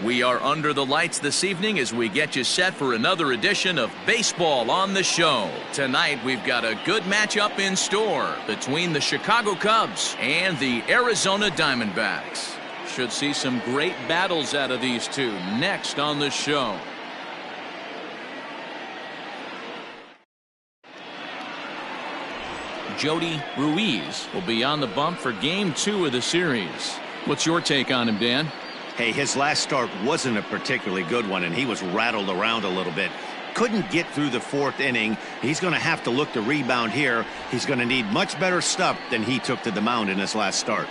We are under the lights this evening as we get you set for another edition of Baseball on the Show. Tonight we've got a good matchup in store between the Chicago Cubs and the Arizona Diamondbacks. Should see some great battles out of these two next on the show. Jody Ruiz will be on the bump for Game 2 of the series. What's your take on him, Dan? Hey, his last start wasn't a particularly good one, and he was rattled around a little bit. Couldn't get through the fourth inning. He's going to have to look to rebound here. He's going to need much better stuff than he took to the mound in his last start.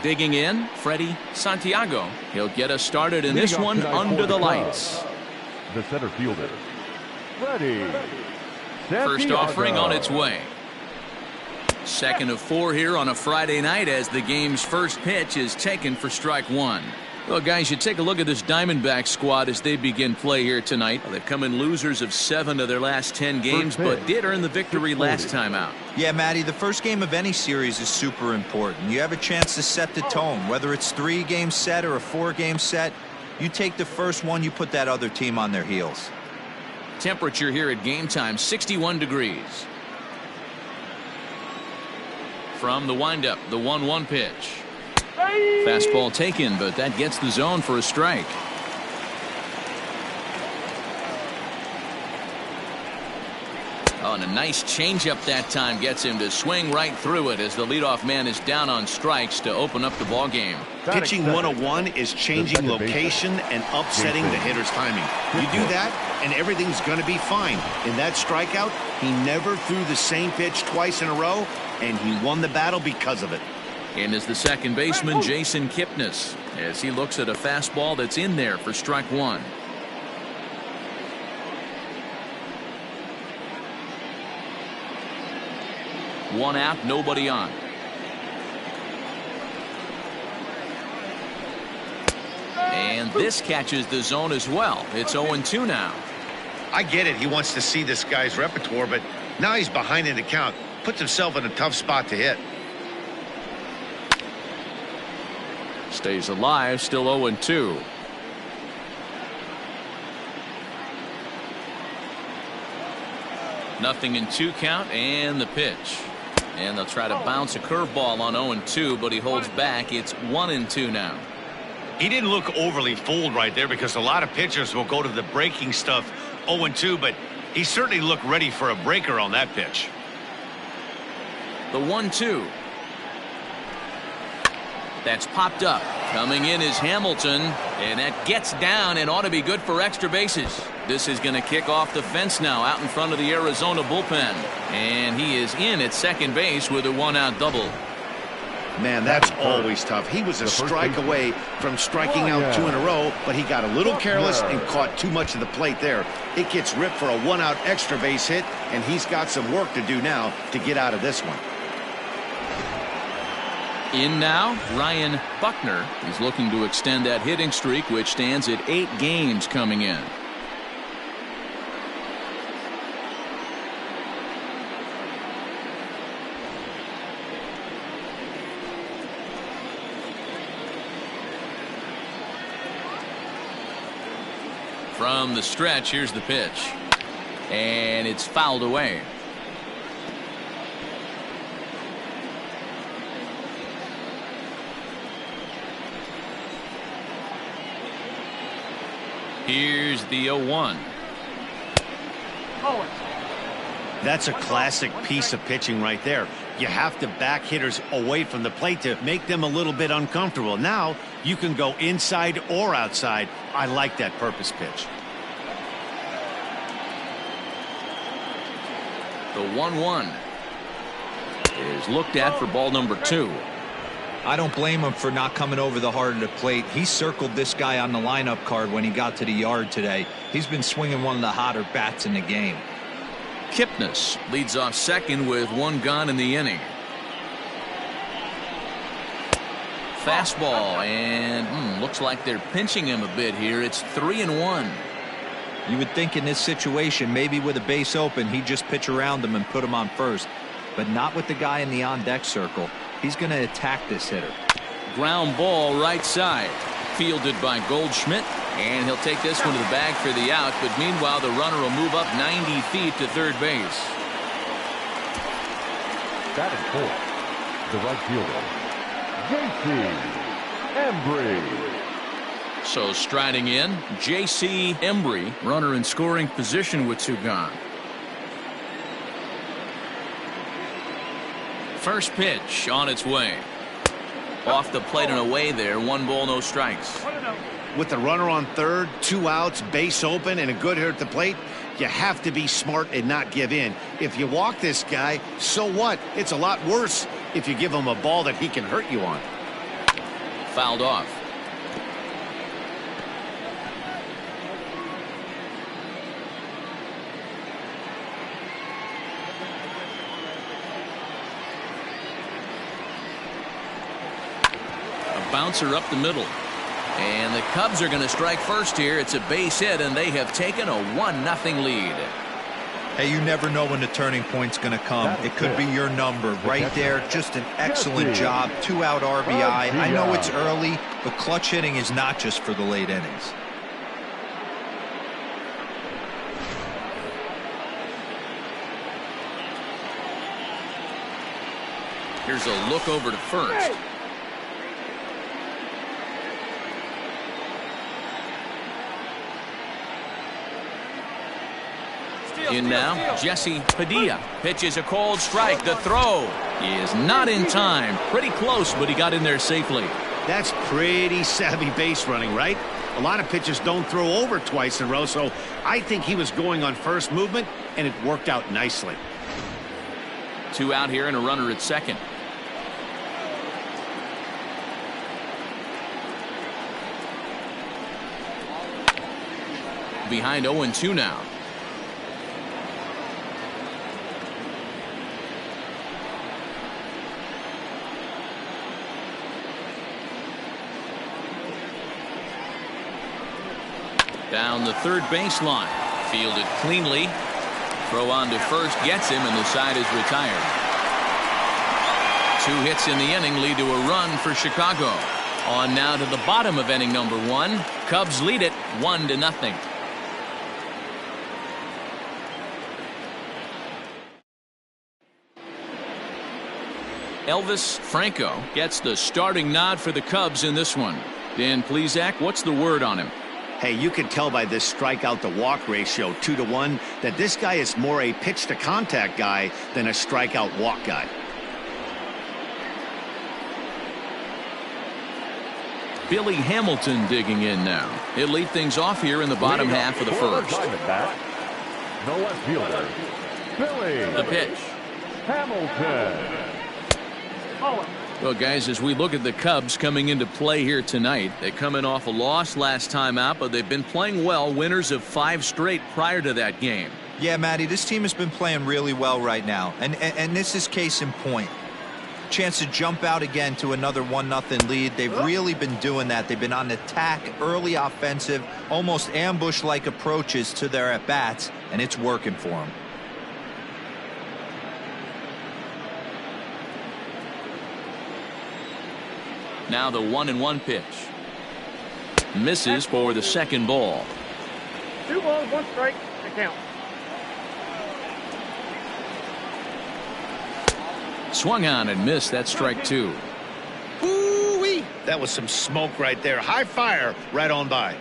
Digging in, Freddie Santiago. He'll get us started in this one under the lights. The center fielder, Freddie Santiago. First offering on its way. Second of 4 here on a Friday night as the game's first pitch is taken for strike one. Well, guys, you take a look at this Diamondback squad as they begin play here tonight. Well, they've come in losers of 7 of their last 10 games, but did earn the victory last time out. Yeah, Matty, the first game of any series is super important. You have a chance to set the tone, whether it's 3-game set or a 4-game set. You take the first one, you put that other team on their heels. Temperature here at game time, 61 degrees. From the windup, the 1-1 pitch. Fastball taken, but that gets the zone for a strike. Oh, and a nice changeup that time gets him to swing right through it as the leadoff man is down on strikes to open up the ball game. Pitching 101 is changing location and upsetting the hitter's timing. You do that, and everything's going to be fine. In that strikeout, he never threw the same pitch twice in a row, and he won the battle because of it. And is the second baseman, Jason Kipnis, as he looks at a fastball that's in there for strike one. One out, nobody on. And this catches the zone as well. It's 0-2 now. I get it. He wants to see this guy's repertoire, but now he's behind in the count. Puts himself in a tough spot to hit. Stays alive, still 0-2. Nothing in 2 count, and the pitch. And they'll try to bounce a curveball on 0-2, but he holds back. It's 1-2 now. He didn't look overly fooled right there because a lot of pitchers will go to the breaking stuff 0-2, but he certainly looked ready for a breaker on that pitch. The 1-2. That's popped up. Coming in is Hamilton, and that gets down and ought to be good for extra bases. This is going to kick off the fence now out in front of the Arizona bullpen. And he is in at second base with a 1-out double. Man, that's always tough. He was a strike away from striking out 2 in a row, but he got a little careless and caught too much of the plate there. It gets ripped for a 1-out extra base hit, and he's got some work to do now to get out of this one. In now, Ryan Buckner. He's looking to extend that hitting streak, which stands at 8 games coming in. From the stretch, here's the pitch. And it's fouled away. Here's the 0-1. That's a classic piece of pitching right there. You have to back hitters away from the plate to make them a little bit uncomfortable. Now you can go inside or outside. I like that purpose pitch. The 1-1 is looked at for ball number 2. I don't blame him for not coming over the heart of the plate. He circled this guy on the lineup card when he got to the yard today. He's been swinging one of the hotter bats in the game. Kipnis leads off second with 1 gone in the inning. Fastball, and looks like they're pinching him a bit here. It's 3-1. You would think in this situation, maybe with a base open, he'd just pitch around him and put him on first. But not with the guy in the on-deck circle. He's going to attack this hitter. Ground ball right side. Fielded by Goldschmidt, and he'll take this one to the bag for the out, but meanwhile the runner will move up 90 feet to third base. Batting fourth, the right fielder, J.C. Embry. So striding in, J.C. Embry, runner in scoring position with two gone. First pitch on its way. Off the plate and away there. 1 ball, no strikes. With the runner on third, 2 outs, base open, and a good hitter at the plate, you have to be smart and not give in. If you walk this guy, so what? It's a lot worse if you give him a ball that he can hurt you on. Fouled off. Bouncer up the middle, and the Cubs are going to strike first here. It's a base hit, and they have taken a 1-0 lead. Hey, you never know when the turning point's going to come. It could be your number right there. Just an excellent job. 2-out RBI. I know it's early, but clutch hitting is not just for the late innings. Here's a look over to first. In now, Jesse Padilla pitches a cold strike. The throw is not in time. Pretty close, but he got in there safely. That's pretty savvy base running, right? A lot of pitchers don't throw over twice in a row, so I think he was going on first movement, and it worked out nicely. 2 out here and a runner at second. Behind 0-2 now. Down the third baseline. Fielded cleanly. Throw on to first gets him, and the side is retired. 2 hits in the inning lead to a run for Chicago. On now to the bottom of inning number 1. Cubs lead it 1-0. Elvis Franco gets the starting nod for the Cubs in this one. Dan Plesac, what's the word on him? Hey, you can tell by this strikeout to walk ratio 2-1 that this guy is more a pitch to contact guy than a strikeout walk guy. Billy Hamilton digging in now. He'll lead things off here in the bottom half of the first. The left fielder, Billy. The pitch. Hamilton. Well, guys, as we look at the Cubs coming into play here tonight, they come in off a loss last time out, but they've been playing well, winners of 5 straight prior to that game. Yeah, Matty, this team has been playing really well right now, and this is case in point. Chance to jump out again to another 1-0 lead. They've really been doing that. They've been on attack, early offensive, almost ambush-like approaches to their at-bats, and it's working for them. Now the 1-1 pitch. Misses for the second ball. 2 balls, 1 strike, to count. Swung on and missed. That's strike 2. Ooh-wee. That was some smoke right there. High fire right on by.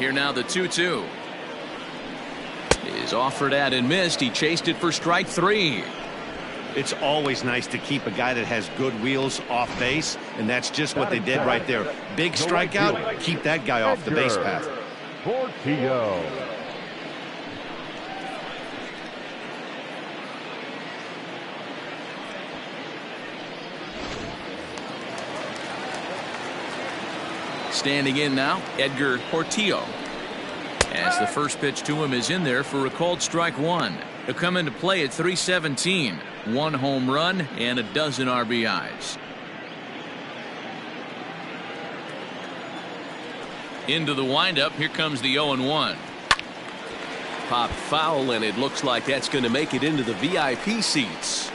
Here now the 2-2. Is offered at and missed. He chased it for strike 3. It's always nice to keep a guy that has good wheels off base, and that's just what they did right there. Big strikeout, keep that guy off the base path. Portillo. Standing in now, Edgar Portillo. As the first pitch to him is in there for a called strike 1. He'll come into play at .317. 1 home run and a dozen RBIs. Into the windup. Here comes the 0-1. popped foul, and it looks like that's going to make it into the VIP seats.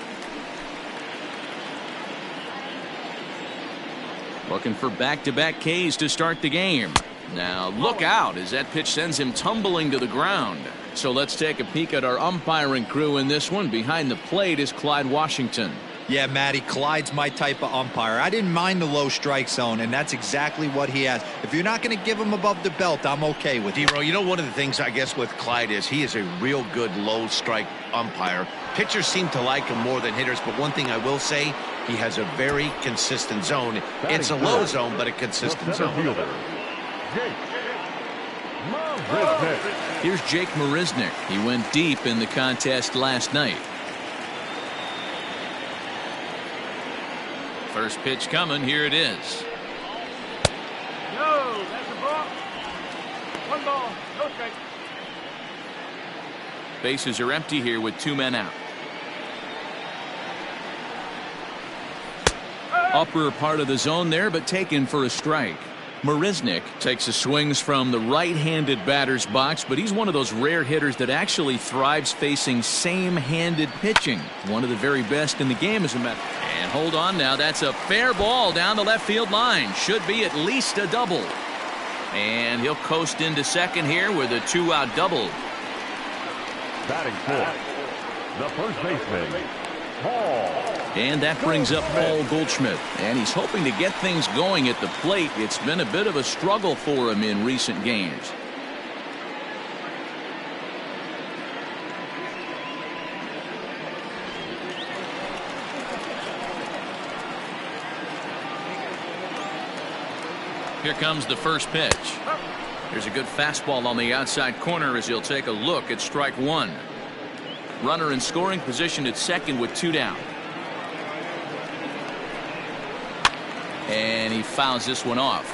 Looking for back-to-back Ks to start the game. Now look out as that pitch sends him tumbling to the ground. So let's take a peek at our umpiring crew in this one. Behind the plate is Clyde Washington. Yeah, Matty, Clyde's my type of umpire. I didn't mind the low strike zone, and that's exactly what he has. If you're not going to give him above the belt, I'm okay with it. D-Row, you know, one of the things I guess with Clyde is he is a real good low strike umpire. Pitchers seem to like him more than hitters, but one thing I will say, he has a very consistent zone. It's a low zone, but a consistent zone. Here's Jake Marisnick. He went deep in the contest last night. First pitch coming. Here it is. No, that's a ball. One ball, no strike. Bases are empty here with 2 men out. Upper part of the zone there, but taken for a strike. Marisnick takes his swings from the right-handed batter's box, but he's one of those rare hitters that actually thrives facing same-handed pitching. One of the very best in the game, as a matter. And hold on now, that's a fair ball down the left field line. Should be at least a double. And he'll coast into second here with a 2-out double. Batting fourth, the first baseman, Paul. And that brings up Paul Goldschmidt. And he's hoping to get things going at the plate. It's been a bit of a struggle for him in recent games. Here comes the first pitch. There's a good fastball on the outside corner as he'll take a look at strike one. Runner in scoring position at second with 2 down. And he fouls this one off.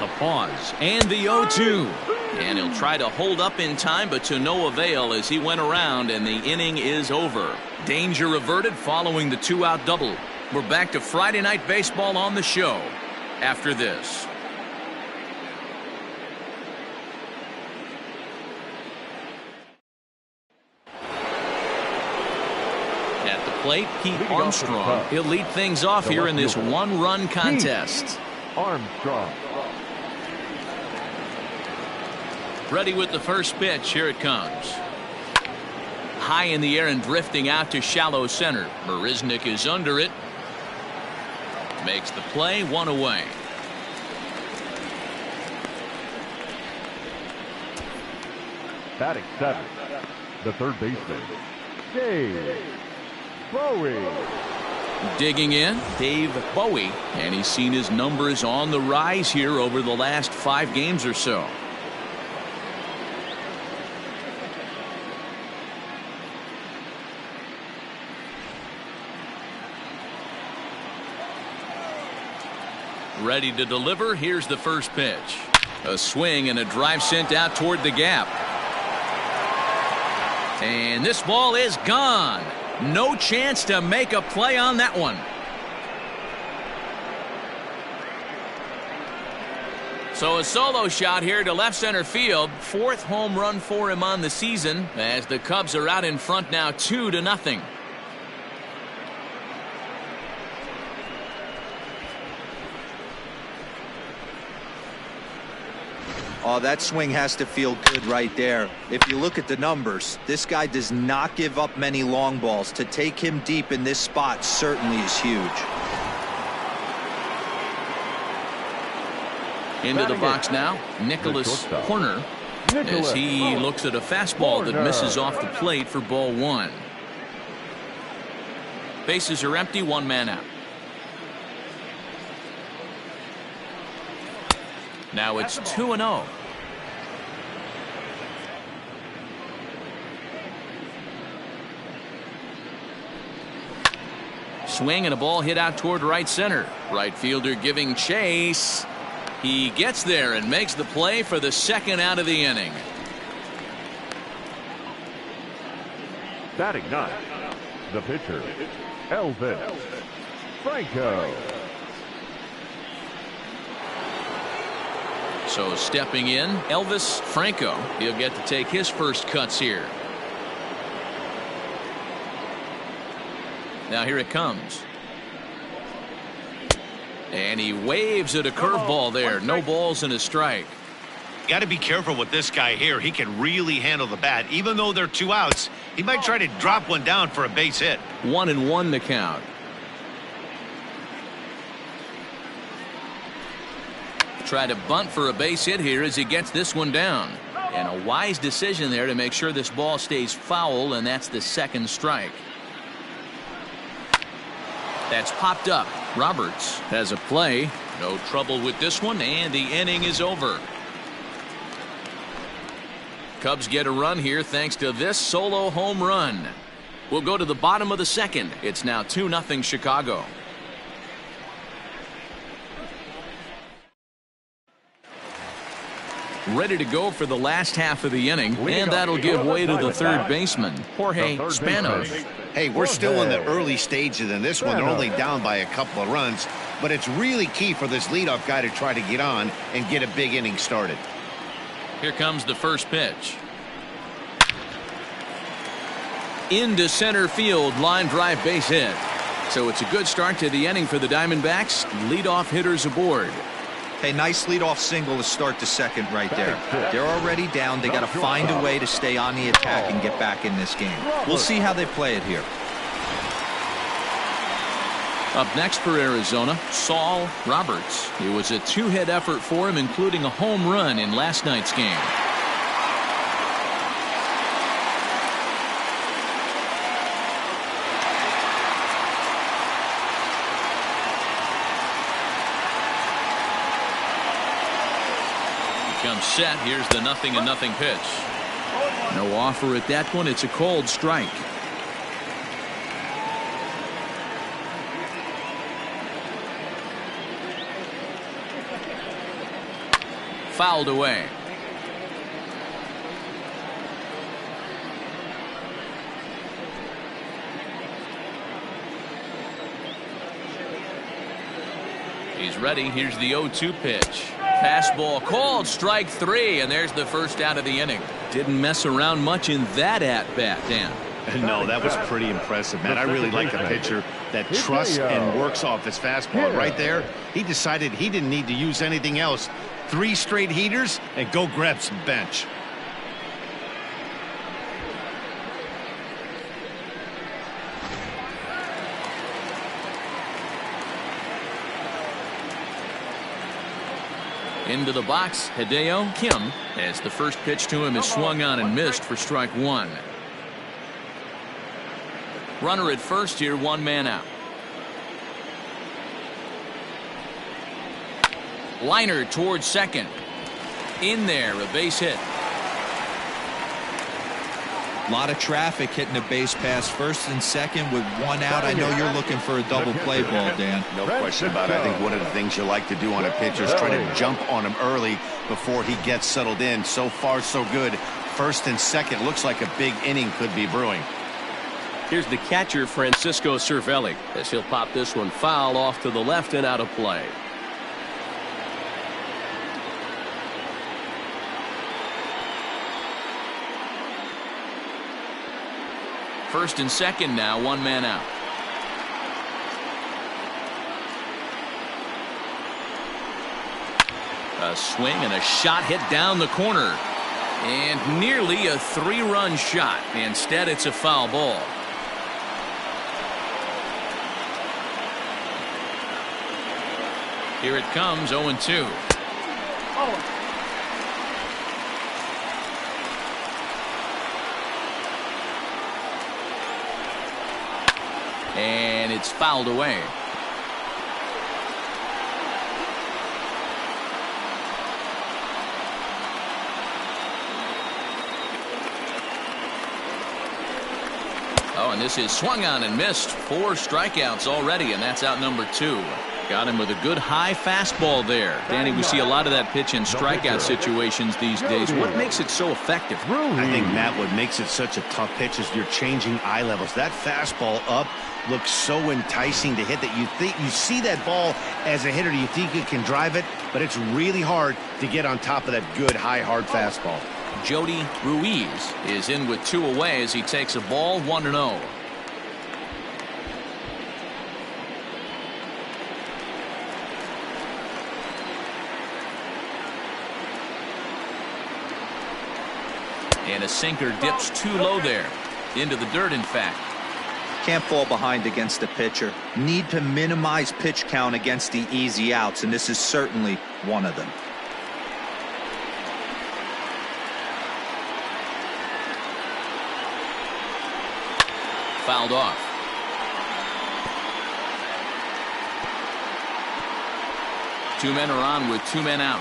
The pause and the 0-2. And he'll try to hold up in time, but to no avail as he went around and the inning is over. Danger averted following the 2-out double. We're back to Friday Night Baseball on the show after this. At the plate, Pete Armstrong. He'll lead things off here in this one-run contest. Armstrong. Ready with the first pitch. Here it comes. High in the air and drifting out to shallow center. Marisnick is under it. Makes the play, 1 away. Batting seventh, the third baseman, Dave Bowie. Digging in, Dave Bowie. And he's seen his numbers on the rise here over the last 5 games or so. Ready to deliver. Here's the first pitch. A swing and a drive sent out toward the gap. And this ball is gone. No chance to make a play on that one. So a solo shot here to left center field. 4th home run for him on the season as the Cubs are out in front now 2-0. Oh, that swing has to feel good right there. If you look at the numbers, this guy does not give up many long balls. To take him deep in this spot certainly is huge. Into the box now, Nicholas Horner, as he looks at a fastball that misses off the plate for ball 1. Bases are empty, 1 man out. Now it's 2-0. Swing and a ball hit out toward right center. Right fielder giving chase. He gets there and makes the play for the 2nd out of the inning. Batting ninth, the pitcher, Elvis Franco. So stepping in, Elvis Franco. He'll get to take his first cuts here. Now here it comes. And he waves at a curveball there. No balls and a strike. Got to be careful with this guy here. He can really handle the bat. Even though they're 2 outs, he might try to drop one down for a base hit. 1-1 the count. Try to bunt for a base hit here as he gets this one down. And a wise decision there to make sure this ball stays foul, and that's the second strike. That's popped up. Roberts has a play. No trouble with this one, and the inning is over. Cubs get a run here thanks to this solo home run. We'll go to the bottom of the second. It's now 2-0 Chicago. Ready to go for the last half of the inning, and that'll give way to the third baseman, Jorge Spanos. Hey, we're still in the early stages in this one. They're only down by a couple of runs, but it's really key for this leadoff guy to try to get on and get a big inning started. Here comes the first pitch. Into center field, line drive base hit. So it's a good start to the inning for the Diamondbacks. Leadoff hitters aboard. Hey, nice leadoff single to start the second right there. They're already down. They got to find a way to stay on the attack and get back in this game. We'll see how they play it here. Up next for Arizona, Saul Roberts. It was a 2-hit effort for him, including a home run in last night's game. Comes set. Here's the 0-0 pitch. No offer at that one. It's a cold strike. Fouled away. He's ready. Here's the 0-2 pitch. Fastball called, strike 3, and there's the first out of the inning. Didn't mess around much in that at-bat, Dan. No, that was pretty impressive, man. I really like the pitcher that trusts and works off his fastball. Right there, he decided he didn't need to use anything else. 3 straight heaters and go grab some bench. Into the box, Hideo Kim, as the first pitch to him is swung on and missed for strike 1. Runner at first here, 1 man out. Liner towards second. In there, a base hit. A lot of traffic hitting a base pass first and second with 1 out. I know you're looking for a double play ball, Dan. No question about it. I think one of the things you like to do on a pitcher is try to jump on him early before he gets settled in. So far, so good. First and second, looks like a big inning could be brewing. Here's the catcher, Francisco Cervelli, as he'll pop this one foul off to the left and out of play. First and second now, 1 man out. A swing and a shot hit down the corner. And nearly a 3-run shot. Instead, it's a foul ball. Here it comes, 0-2. And it's fouled away. Oh, and this is swung on and missed. 4 strikeouts already, and that's out number 2. Got him with a good high fastball there. Danny, we see a lot of that pitch in strikeout situations these days. What makes it so effective? I think, Matt, what makes it such a tough pitch is you're changing eye levels. That fastball up looks so enticing to hit that you see that ball as a hitter. You think you can drive it, but it's really hard to get on top of that good, high, hard fastball. Jody Ruiz is in with 2 away as he takes a ball 1-0. And a sinker dips too low there. Into the dirt, in fact. Can't fall behind against the pitcher. Need to minimize pitch count against the easy outs, and this is certainly one of them. Fouled off. Two men are on with 2 men out.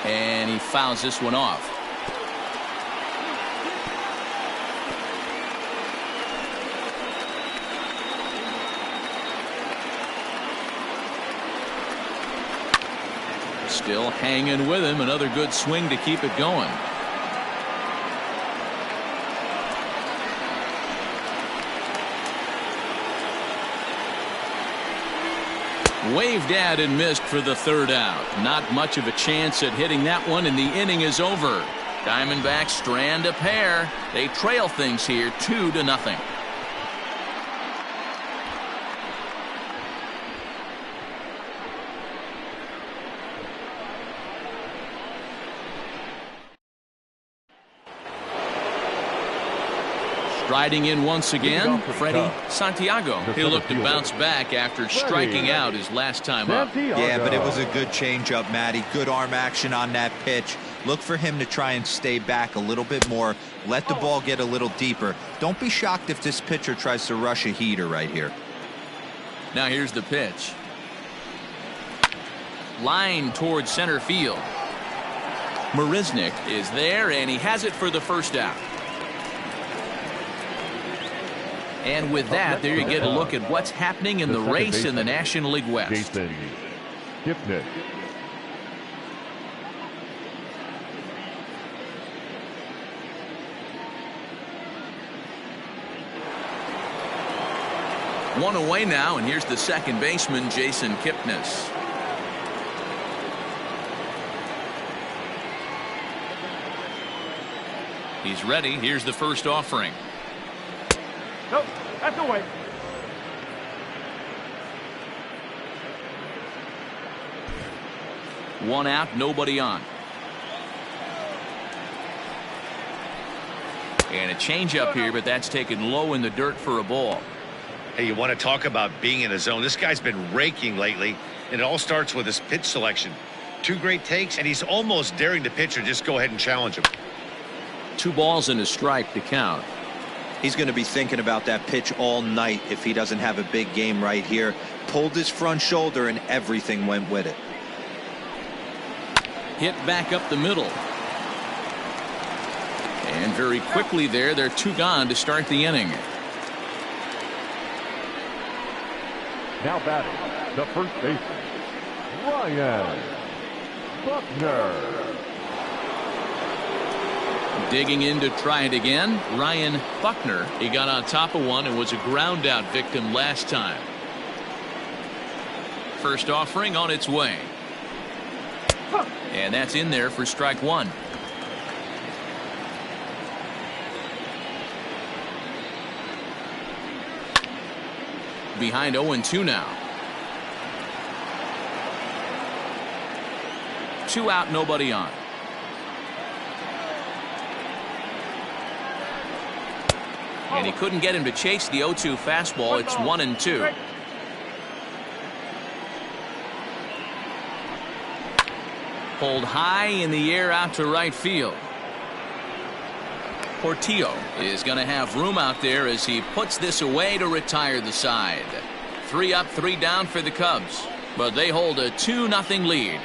And he fouls this one off. Still hanging with him. Another good swing to keep it going. Waved at and missed for the 3rd out. Not much of a chance at hitting that one, and the inning is over. Diamondbacks strand a pair. They trail things here 2-0. Striding in once again, Freddie Santiago. He'll look to bounce back after striking out his last time up. Yeah, but it was a good changeup, Matty. Good arm action on that pitch. Look for him to try and stay back a little bit more. Let the ball get a little deeper. Don't be shocked if this pitcher tries to rush a heater right here. Now here's the pitch. Line towards center field. Marisnick is there, and he has it for the 1st out. And with that, there you get a look at what's happening in the race in the National League West. 1 away now, and here's the second baseman, Jason Kipnis. He's ready. Here's the first offering. Nope, that's away. One out, nobody on. And a changeup here, but that's taken low in the dirt for a ball. Hey, you want to talk about being in a zone? This guy's been raking lately, and it all starts with his pitch selection. 2 great takes, and he's almost daring the pitcher just go ahead and challenge him. 2 balls and a strike to count. He's going to be thinking about that pitch all night if he doesn't have a big game right here. Pulled his front shoulder, and everything went with it. Hit back up the middle. And very quickly there, they're 2 gone to start the inning. Now batting, the first baseman, Ryan Buckner. Digging in to try it again, Ryan Buckner. He got on top of one and was a ground out victim last time. First offering on its way. And that's in there for strike 1. Behind 0-2 now. 2 out, nobody on. And he couldn't get him to chase the 0-2 fastball. It's 1-2. Pulled high in the air out to right field. Portillo is going to have room out there as he puts this away to retire the side. 3 up, 3 down for the Cubs, but they hold a 2-0 lead.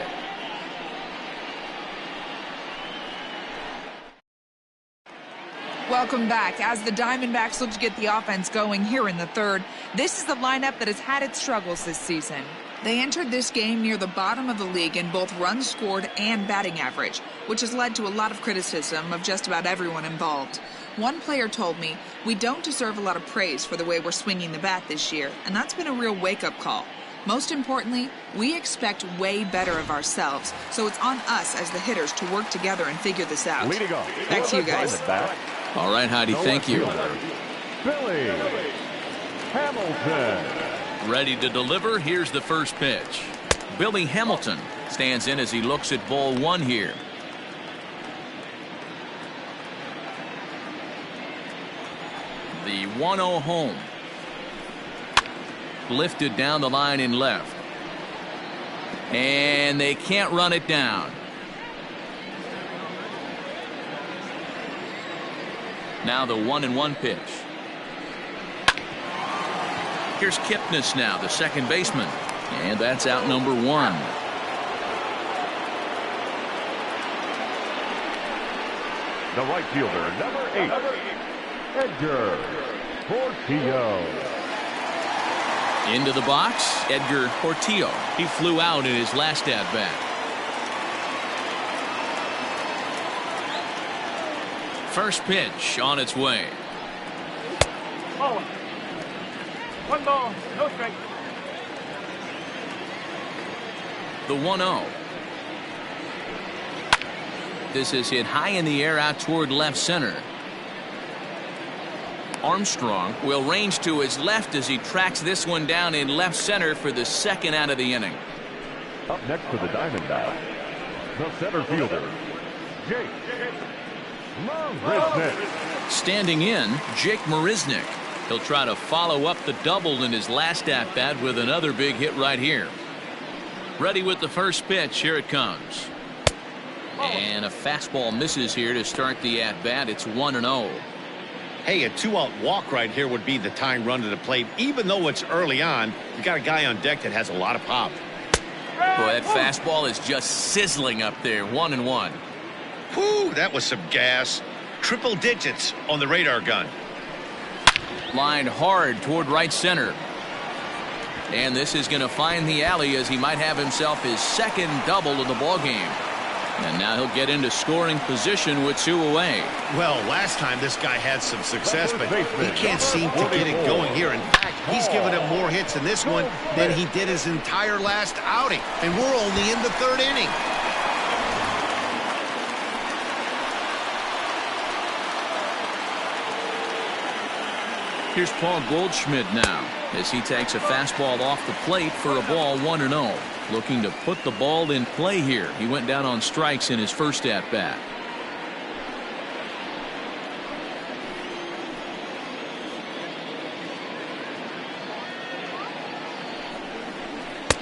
Welcome back. As the Diamondbacks look to get the offense going here in the third, this is the lineup that has had its struggles this season. They entered this game near the bottom of the league in both runs scored and batting average, which has led to a lot of criticism of just about everyone involved. One player told me, "We don't deserve a lot of praise for the way we're swinging the bat this year," and that's been a real wake-up call. Most importantly, we expect way better of ourselves, so it's on us as the hitters to work together and figure this out. Leading off. Back to you guys. All right, Heidi, thank you. Billy Hamilton. Ready to deliver. Here's the first pitch. Billy Hamilton stands in as he looks at ball one here. The 1-0 home. Lifted down the line in left. And they can't run it down. Now the 1-1 pitch. Here's Kipnis now, the second baseman. And that's out number one. The right fielder, number 8, Edgar Portillo. Into the box, Edgar Portillo. He flew out in his last at-bat. First pitch on its way. Ball. 1 ball, no strike. The 1-0. This is hit high in the air out toward left center. Armstrong will range to his left as he tracks this one down in left center for the second out of the inning. Up next for the Diamondbacks, the center fielder, Jake Marisnick. Standing in, Jake Marisnick. He'll try to follow up the double in his last at-bat with another big hit right here. Ready with the first pitch. Here it comes. And a fastball misses here to start the at-bat. It's 1-0. Hey, a 2-out walk right here would be the tying run to the plate. Even though it's early on, you got a guy on deck that has a lot of pop. Boy, that fastball is just sizzling up there. 1-1. Whew, that was some gas. Triple digits on the radar gun. Lined hard toward right center. And this is going to find the alley as he might have himself his second double of the ballgame. And now he'll get into scoring position with 2 away. Well, last time this guy had some success, but he can't seem to get it going here. In fact, he's given up more hits in this one than he did his entire last outing. And we're only in the third inning. Here's Paul Goldschmidt now as he takes a fastball off the plate for a ball 1-0. Looking to put the ball in play here. He went down on strikes in his first at-bat.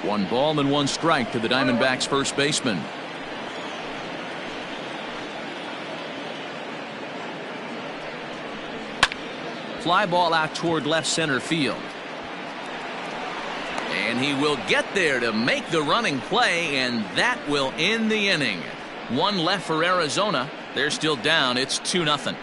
One ball and 1 strike to the Diamondbacks first baseman. Fly ball out toward left center field. And he will get there to make the running play, and that will end the inning. 1 left for Arizona. They're still down. It's 2-0.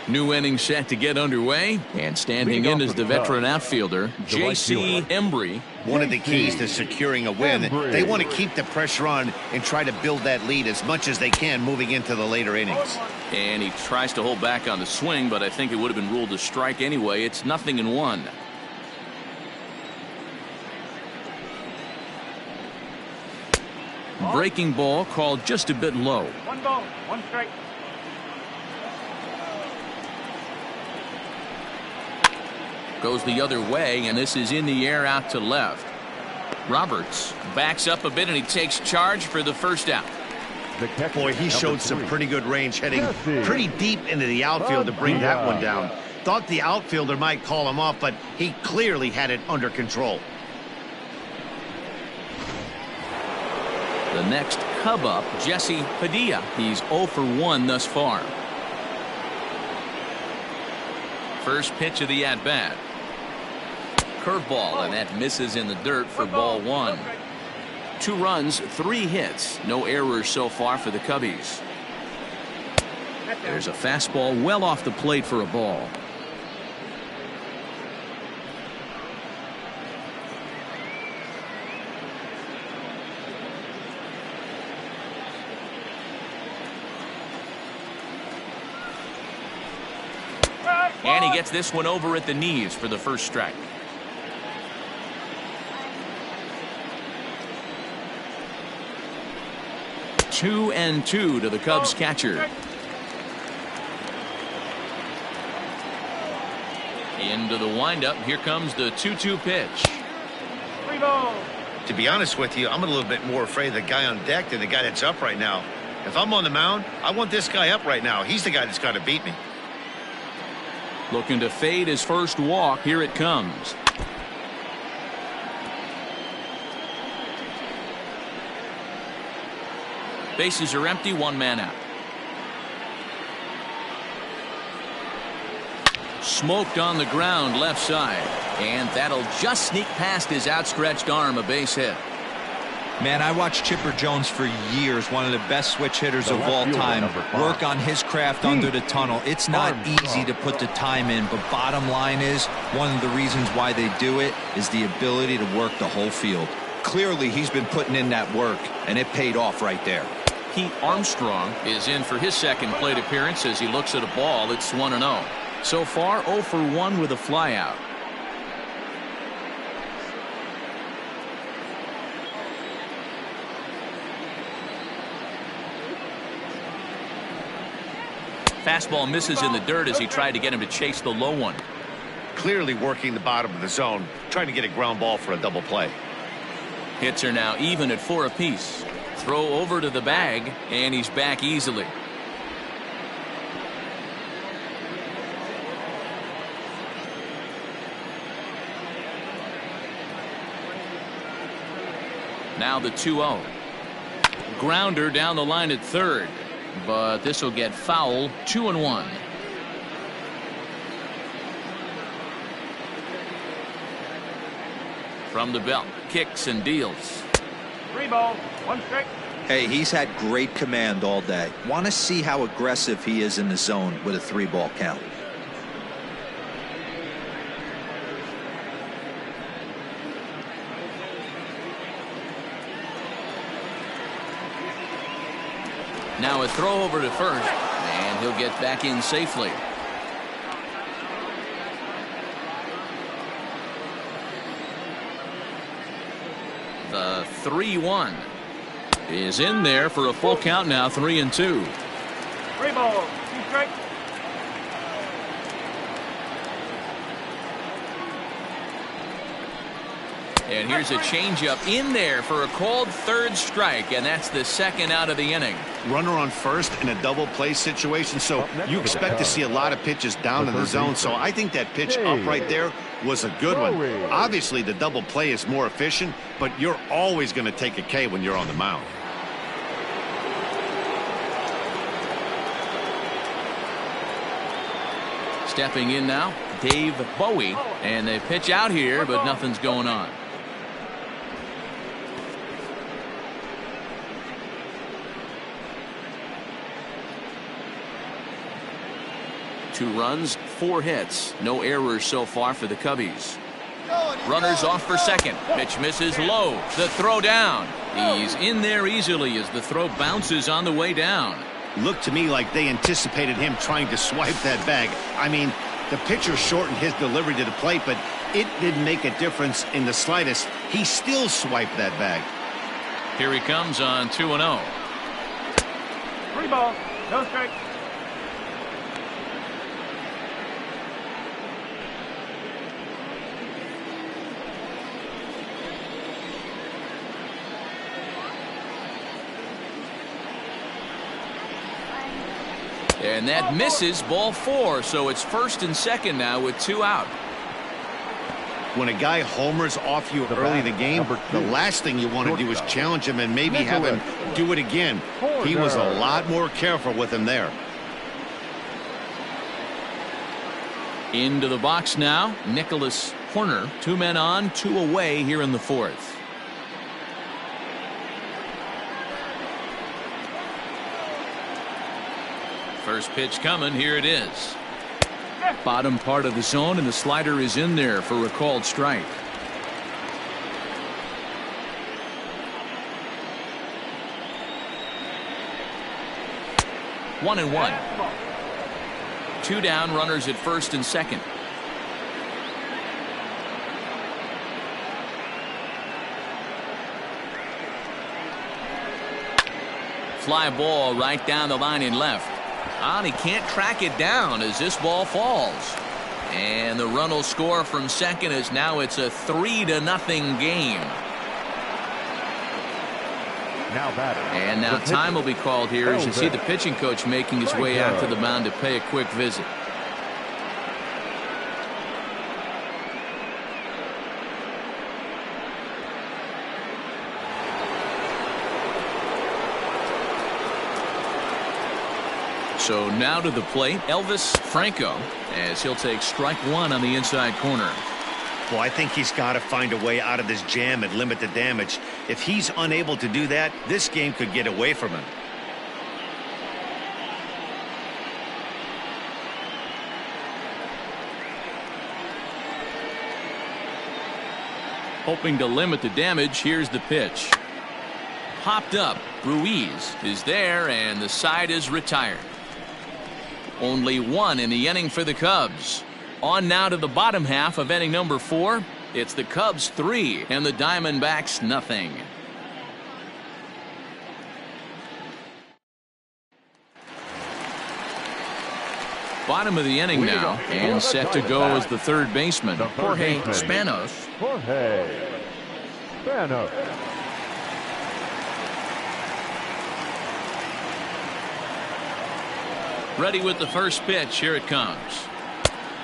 New inning set to get underway, and standing in is the veteran outfielder, J.C. Embry. One of the keys to securing a win, they want to keep the pressure on and try to build that lead as much as they can moving into the later innings. And he tries to hold back on the swing, but I think it would have been ruled a strike anyway. It's 0-1. Breaking ball called just a bit low. 1 ball, 1 strike. Goes the other way, and this is in the air out to left. Roberts backs up a bit, and he takes charge for the first out. Boy, he showed some pretty good range heading pretty deep into the outfield to bring that one down. Thought the outfielder might call him off, but he clearly had it under control. The next Cub up, Jesse Padilla. He's 0 for 1 thus far. First pitch of the at-bat. Curveball, and that misses in the dirt for ball 1. 2 runs, 3 hits. No errors so far for the Cubbies. There's a fastball well off the plate for a ball. And he gets this one over at the knees for the first strike. Two and two to the Cubs catcher. Into the windup. Here comes the 2-2 pitch. 3 balls. To be honest with you, I'm a little bit more afraid of the guy on deck than the guy that's up right now. If I'm on the mound, I want this guy up right now. He's the guy that's got to beat me. Looking to fade his first walk. Here it comes. Bases are empty, 1 man out. Smoked on the ground left side, and that'll just sneak past his outstretched arm, a base hit. Man, I watched Chipper Jones for years, one of the best switch hitters of all time. Work on his craft under the tunnel. It's not easy to put the time in, but bottom line is, one of the reasons why they do it is the ability to work the whole field. Clearly, he's been putting in that work, and it paid off right there. Pete Armstrong is in for his second plate appearance as he looks at a ball. It's 1-0. So far, 0 for 1 with a flyout. Fastball misses in the dirt as he tried to get him to chase the low one. Clearly working the bottom of the zone, trying to get a ground ball for a double play. Hits are now even at 4 apiece. Throw over to the bag, and he's back easily. Now the 2-0. Grounder down the line at third, but this will get foul. 2-1. From the belt, kicks and deals. 3 balls, 1 strike. Hey, he's had great command all day. Want to see how aggressive he is in the zone with a 3-ball count. Now a throw over to first, and he'll get back in safely. The 3-1 is in there for a full count now. 3-2. 3 balls, 2 strikes. And here's a changeup in there for a called third strike, and that's the second out of the inning. Runner on first in a double play situation, so you expect to see a lot of pitches down in the zone. So I think that pitch up right there was a good one. Obviously, the double play is more efficient, but you're always going to take a K when you're on the mound. Stepping in now, Dave Bowie, and they pitch out here, but nothing's going on. Two runs, 4 hits, no errors so far for the Cubbies. Runners off for second. Pitch misses low. The throw down. He's in there easily as the throw bounces on the way down. Looked to me like they anticipated him trying to swipe that bag. I mean, the pitcher shortened his delivery to the plate, but it didn't make a difference in the slightest. He still swiped that bag. Here he comes on 2-0. 3 balls, no strikes. And that misses, ball 4, so it's first and second now with 2 out. When a guy homers off you early in the game, the last thing you want to do is challenge him and maybe have him do it again. He was a lot more careful with him there. Into the box now, Nicholas Horner. 2 men on, 2 away here in the 4th. First pitch coming. Here it is. Bottom part of the zone, and the slider is in there for a called strike. One and one. Two down, runners at first and second. Fly ball right down the line in left. And he can't track it down as this ball falls. And the run will score from second as now it's a 3-0 game. And now time will be called here as you see the pitching coach making his way out to the mound to pay a quick visit. So now to the plate, Elvis Franco, as he'll take strike one on the inside corner. Well, I think he's got to find a way out of this jam and limit the damage. If he's unable to do that, this game could get away from him. Hoping to limit the damage, here's the pitch. Popped up. Ruiz is there, and the side is retired. Only one in the inning for the Cubs. On now to the bottom half of inning number 4. It's the Cubs 3 and the Diamondbacks nothing. Bottom of the inning now, and set to go as the third baseman, Jorge Spanos. Jorge Spanos. Ready with the first pitch. Here it comes.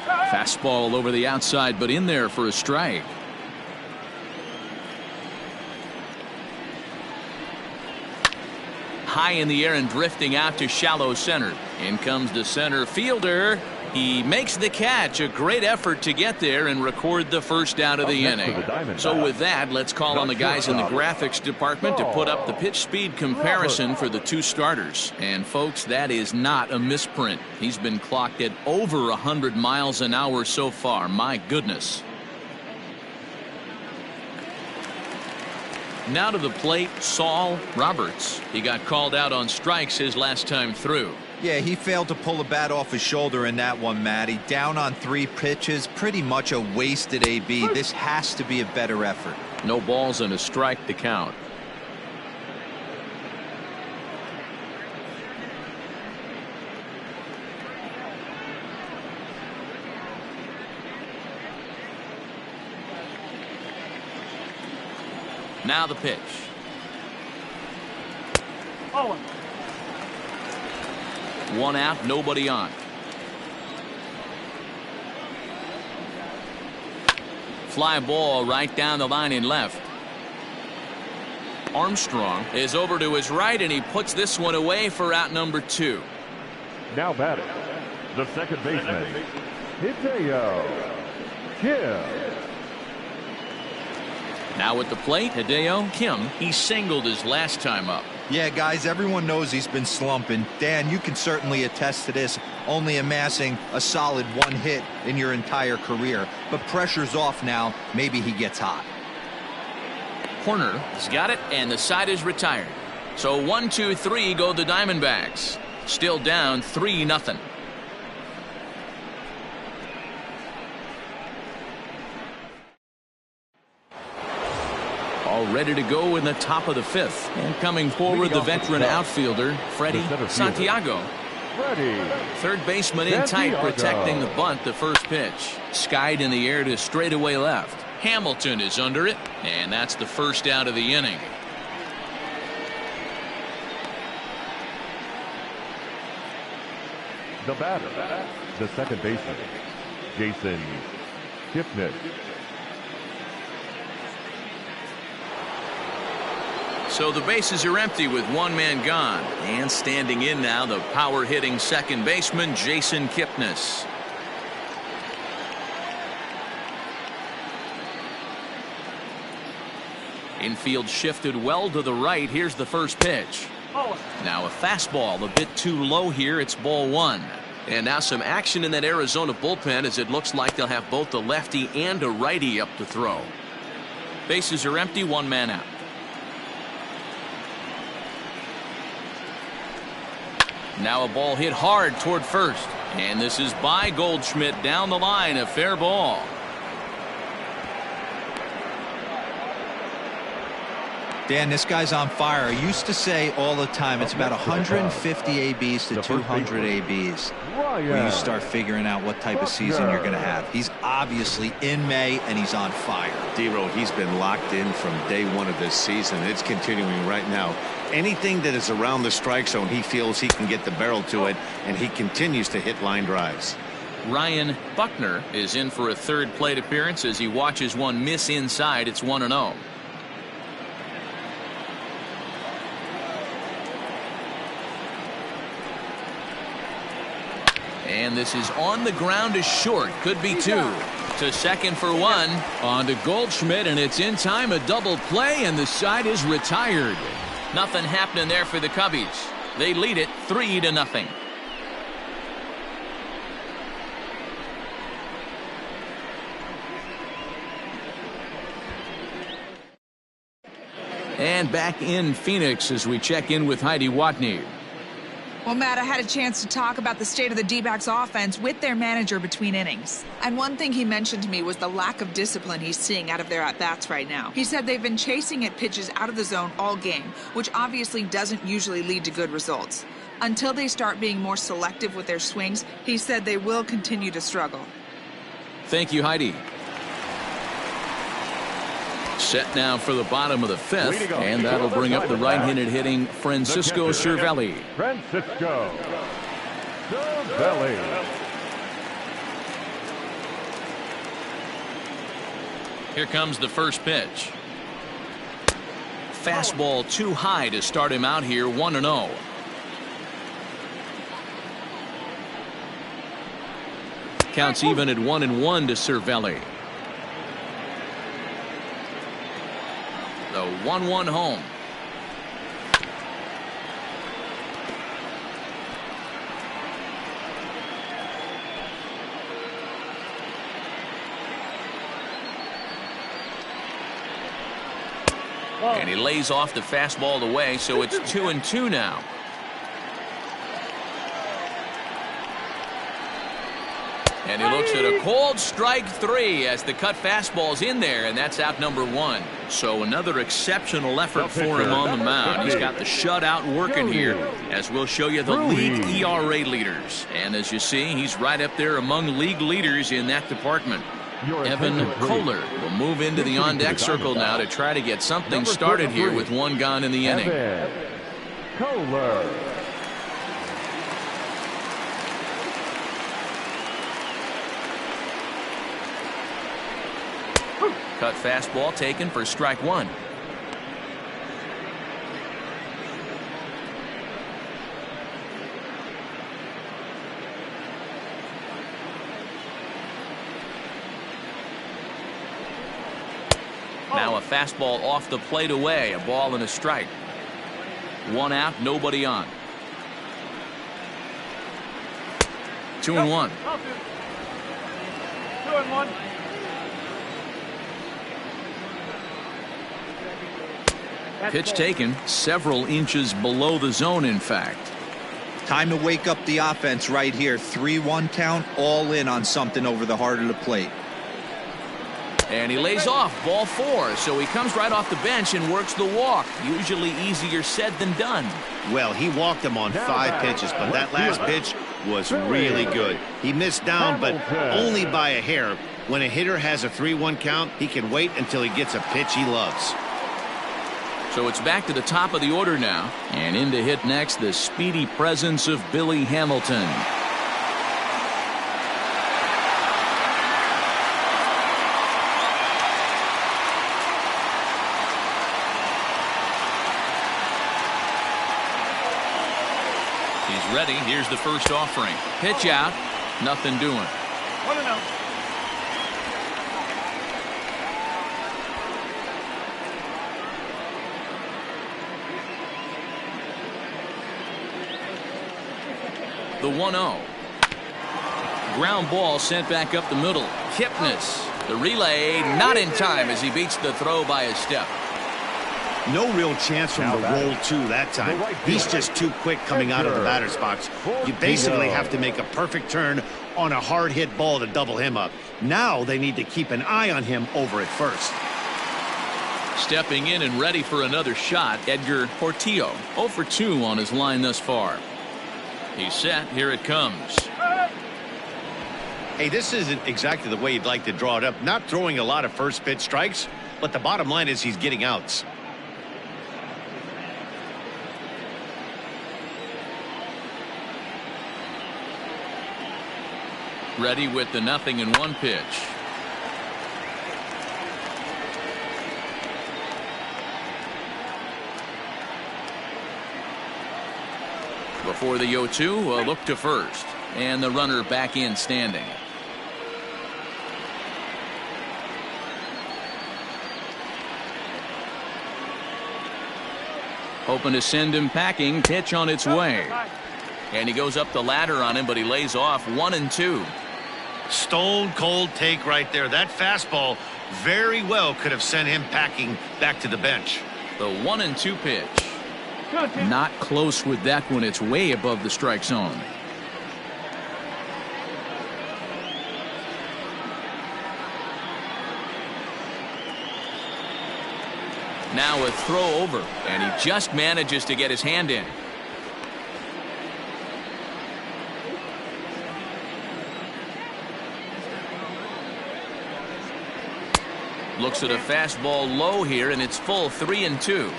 Fastball over the outside, but in there for a strike. High in the air and drifting out to shallow center. In comes the center fielder. He makes the catch. A great effort to get there and record the first out of the inning. So with that, let's call on the guys in the graphics department to put up the pitch speed comparison for the two starters. And folks, that is not a misprint. He's been clocked at over 100 miles an hour so far. My goodness. Now to the plate, Saul Roberts. He got called out on strikes his last time through. Yeah, he failed to pull a bat off his shoulder in that one, Matty. Down on 3 pitches, pretty much a wasted AB. This has to be a better effort. No balls and a strike to count. Now the pitch. Oh. One out, nobody on. Fly ball right down the line in left. Armstrong is over to his right, and he puts this one away for out number 2. Now batting, the second baseman, Hideo Kim. Now at the plate, Hideo Kim. He singled his last time up. Yeah, guys, everyone knows he's been slumping. Dan, you can certainly attest to this, only amassing a solid 1 hit in your entire career. But pressure's off now. Maybe he gets hot. Corner has got it, and the side is retired. So 1, 2, 3 go the Diamondbacks. Still down 3-0. All ready to go in the top of the 5th. And coming forward, the veteran outfielder, Freddie Santiago. Third baseman in tight, protecting the bunt, the first pitch. Skied in the air to straightaway left. Hamilton is under it, and that's the first out of the inning. The batter, the second baseman, Jason Kipnis. So the bases are empty with one man gone. And standing in now, the power-hitting second baseman, Jason Kipnis. Infield shifted well to the right. Here's the first pitch. Now a fastball a bit too low here. It's ball one. And now some action in that Arizona bullpen as it looks like they'll have both a lefty and a righty up to throw. Bases are empty, one man out. Now a ball hit hard toward first. And this is by Goldschmidt down the line, a fair ball. Dan, this guy's on fire. I used to say all the time it's about 150 ABs to 200 ABs when you start figuring out what type of season you're going to have. He's obviously in May and he's on fire. D-Road, he's been locked in from day one of this season. It's continuing right now. Anything that is around the strike zone, he feels he can get the barrel to it, and he continues to hit line drives. Ryan Buckner is in for a third plate appearance as he watches one miss inside. It's 1-0. And this is on the ground is short. Could be two. To second for one. On to Goldschmidt, and it's in time. A double play, and the side is retired. Nothing happening there for the Cubbies. They lead it 3-0. And back in Phoenix as we check in with Heidi Watney. Well, Matt, I had a chance to talk about the state of the D-backs offense with their manager between innings. And one thing he mentioned to me was the lack of discipline he's seeing out of their at-bats right now. He said they've been chasing at pitches out of the zone all game, which obviously doesn't usually lead to good results. Until they start being more selective with their swings, he said they will continue to struggle. Thank you, Heidi. Set now for the bottom of the fifth, and that'll bring up the right-handed hitting Francisco Cervelli. Francisco Cervelli. Here comes the first pitch. Fastball too high to start him out here, 1-0. Counts even at 1-1 to Cervelli. The 1-1 home. And he lays off the fastball away, so it's 2-2 now. And he looks at a cold strike three as the cut fastball's in there, and that's out number one. So another exceptional effort for him on the mound. He's got the shutout working here, as we'll show you the league ERA leaders. And as you see, he's right up there among league leaders in that department. Evan Kohler will move into the on-deck circle now to try to get something started here with one gone in the inning. Kohler. Cut fastball taken for strike one. Now a fastball off the plate away, a ball and a strike. One out, nobody on. 2-1. 2-1. Pitch taken several inches below the zone, in fact. Time to wake up the offense right here. 3-1 count, all in on something over the heart of the plate. And he lays off, ball four, so he comes right off the bench and works the walk. Usually easier said than done. Well, he walked him on 5 pitches, but that last pitch was really good. He missed down, but only by a hair. When a hitter has a 3-1 count, he can wait until he gets a pitch he loves. So it's back to the top of the order now. And in to hit next, the speedy presence of Billy Hamilton. He's ready. Here's the first offering. Pitch out. Nothing doing. 1-0. The 1-0. Ground ball sent back up the middle. Kipnis. The relay not in time as he beats the throw by a step. No real chance from the roll two that time. He's just too quick coming out of the batter's box. You basically have to make a perfect turn on a hard hit ball to double him up. Now they need to keep an eye on him over at first. Stepping in and ready for another shot, Edgar Portillo. 0 for 2 on his line thus far. He's set. Here it comes. Hey, this isn't exactly the way you'd like to draw it up. Not throwing a lot of first pitch strikes, but the bottom line is he's getting outs. Ready with the 0-1 pitch. Before the 0-2, a look to first. And the runner back in standing. Hoping to send him packing. Pitch on its way. And he goes up the ladder on him, but he lays off 1-2. Stone cold take right there. That fastball very well could have sent him packing back to the bench. The 1-2 pitch. Not close with that one. It's way above the strike zone. Now a throw over, and he just manages to get his hand in. Looks at a fastball low here, and it's full 3-2.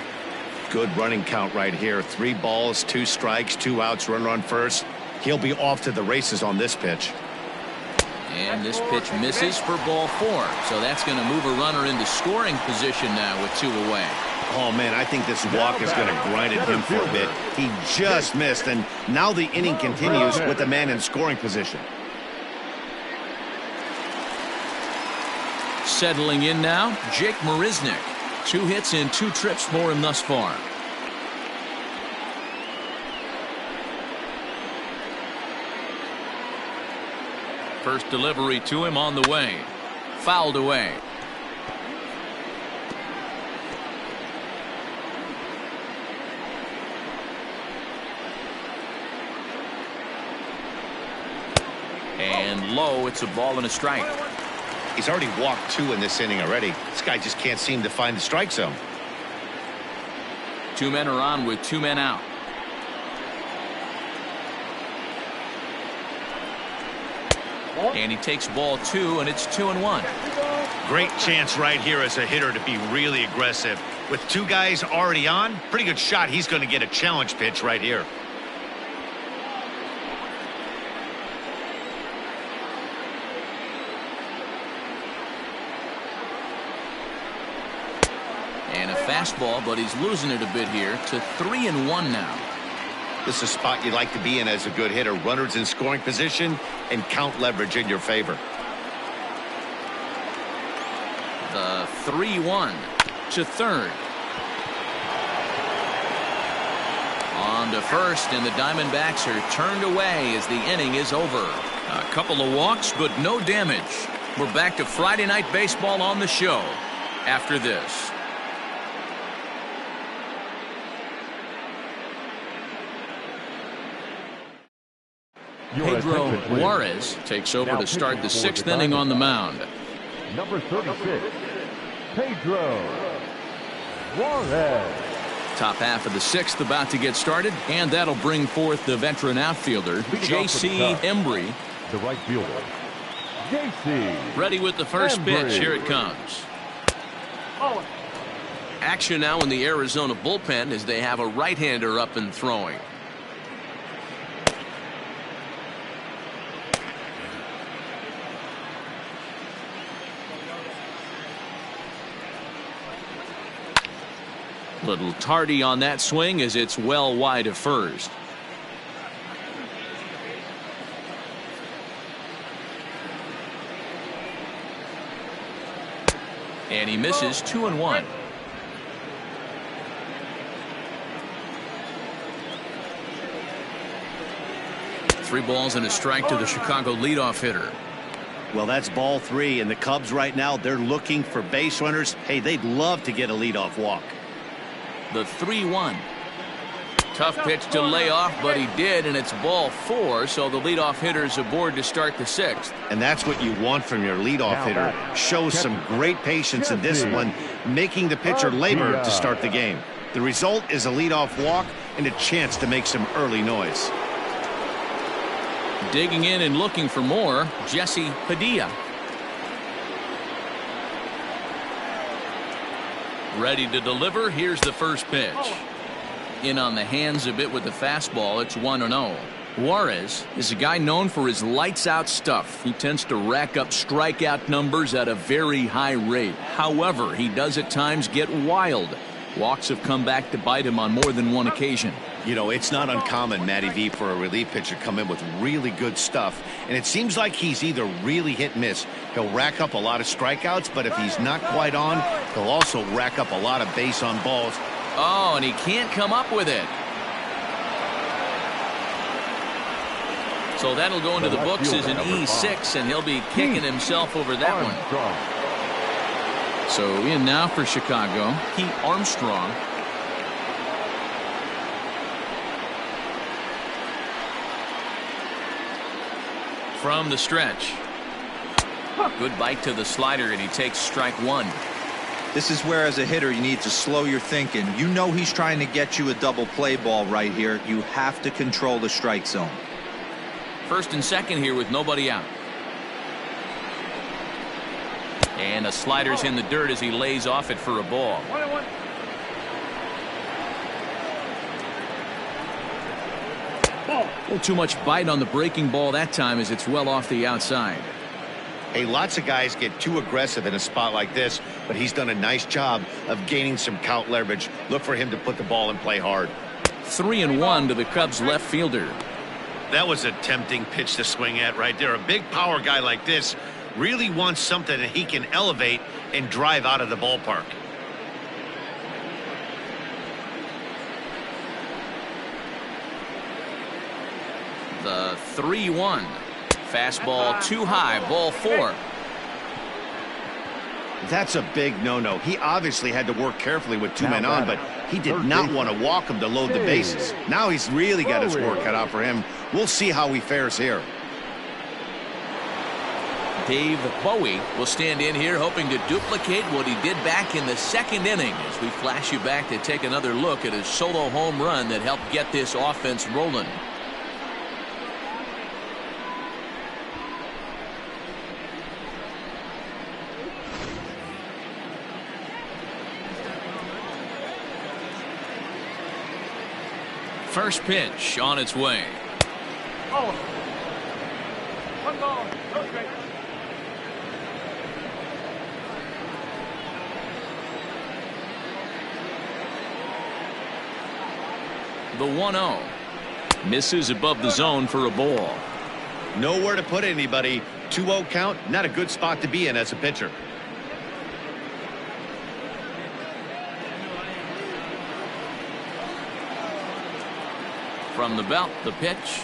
Good running count right here. 3 balls, 2 strikes, 2 outs, runner on first. He'll be off to the races on this pitch. And this pitch misses for ball 4. So that's going to move a runner into scoring position now with 2 away. Oh, man, I think this walk is going to grind at him for a bit. He just missed, and now the inning continues with the man in scoring position. Settling in now, Jake Marisnick. 2 hits and 2 trips for him thus far. First delivery to him on the way. Fouled away. And low, it's a ball and a strike. He's already walked 2 in this inning already. This guy just can't seem to find the strike zone. 2 men are on with 2 men out. And he takes ball 2, and it's 2-1. Great chance right here as a hitter to be really aggressive. With 2 guys already on, pretty good shot. He's going to get a challenge pitch right here. And a fastball, but he's losing it a bit here to 3-1 now. This is a spot you'd like to be in as a good hitter. Runners in scoring position and count leverage in your favor. The 3-1 to third. On to first, and the Diamondbacks are turned away as the inning is over. A couple of walks, but no damage. We're back to Friday Night Baseball on the show after this. Pedro Juarez takes over to start the 6th inning on the mound. Number 36, Pedro Juarez. Top half of the 6th about to get started, and that'll bring forth the veteran outfielder, J.C. Embry. The right fielder, J.C. Ready with the first pitch. Here it comes. Action now in the Arizona bullpen as they have a right-hander up and throwing. Little tardy on that swing as it's well wide of first. And he misses 2-1. 3 balls and a strike to the Chicago leadoff hitter. Well, that's ball 3, and the Cubs right now, they're looking for base runners. Hey, they'd love to get a leadoff walk. The 3-1. Tough pitch to lay off, but he did, and it's ball 4, so the leadoff hitter's aboard to start the 6th. And that's what you want from your leadoff hitter. Shows some great patience and discipline, making the pitcher labor to start the game. The result is a leadoff walk and a chance to make some early noise. Digging in and looking for more, Jesse Padilla. Ready to deliver. Here's the first pitch. In on the hands a bit with the fastball. It's 1-0. Juarez is a guy known for his lights-out stuff. He tends to rack up strikeout numbers at a very high rate. However, he does at times get wild. Walks have come back to bite him on more than one occasion. You know, it's not uncommon, Matty V, for a relief pitcher to come in with really good stuff. And it seems like he's either really hit and miss. He'll rack up a lot of strikeouts, but if he's not quite on, he'll also rack up a lot of base on balls. Oh, and he can't come up with it. So that'll go into the books as an E6, and he'll be kicking himself over that one. So in now for Chicago, Pete Armstrong. From the stretch. Good bite to the slider, and he takes strike 1. This is where, as a hitter, you need to slow your thinking. You know he's trying to get you a double play ball right here. You have to control the strike zone. First and second here with nobody out. And a slider's in the dirt as he lays off it for a ball. 1-1. A little too much bite on the breaking ball that time as it's well off the outside. Hey, lots of guys get too aggressive in a spot like this, but he's done a nice job of gaining some count leverage. Look for him to put the ball in play hard. 3-1 to the Cubs left fielder. That was a tempting pitch to swing at right there. A big power guy like this really wants something that he can elevate and drive out of the ballpark. The 3-1. Fastball too high, ball 4. That's a big no-no. He obviously had to work carefully with 2 men on, but he did not want to walk him to load the bases. Now he's really got his work cut out for him. We'll see how he fares here. Dave Bowie will stand in here hoping to duplicate what he did back in the second inning as we flash you back to take another look at his solo home run that helped get this offense rolling. First pitch on its way. Oh. 1 ball, no strike. The 1-0. Misses above the zone for a ball. Nowhere to put anybody. 2-0 count, not a good spot to be in as a pitcher. From the belt, the pitch.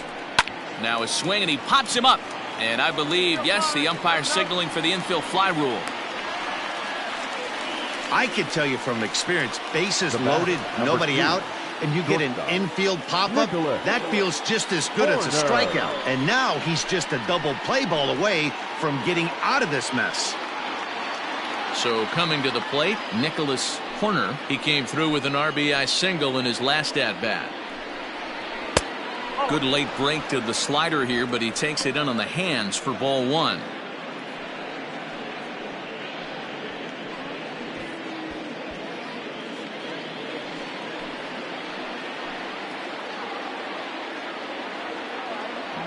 Now a swing, and he pops him up. And I believe, yes, the umpire signaling for the infield fly rule. I can tell you from experience, bases loaded, nobody out, and you get an infield pop-up, that feels just as good as a strikeout. And now he's just a double play ball away from getting out of this mess. So coming to the plate, Nicholas Horner. He came through with an RBI single in his last at-bat. Good late break to the slider here, but he takes it in on the hands for ball 1.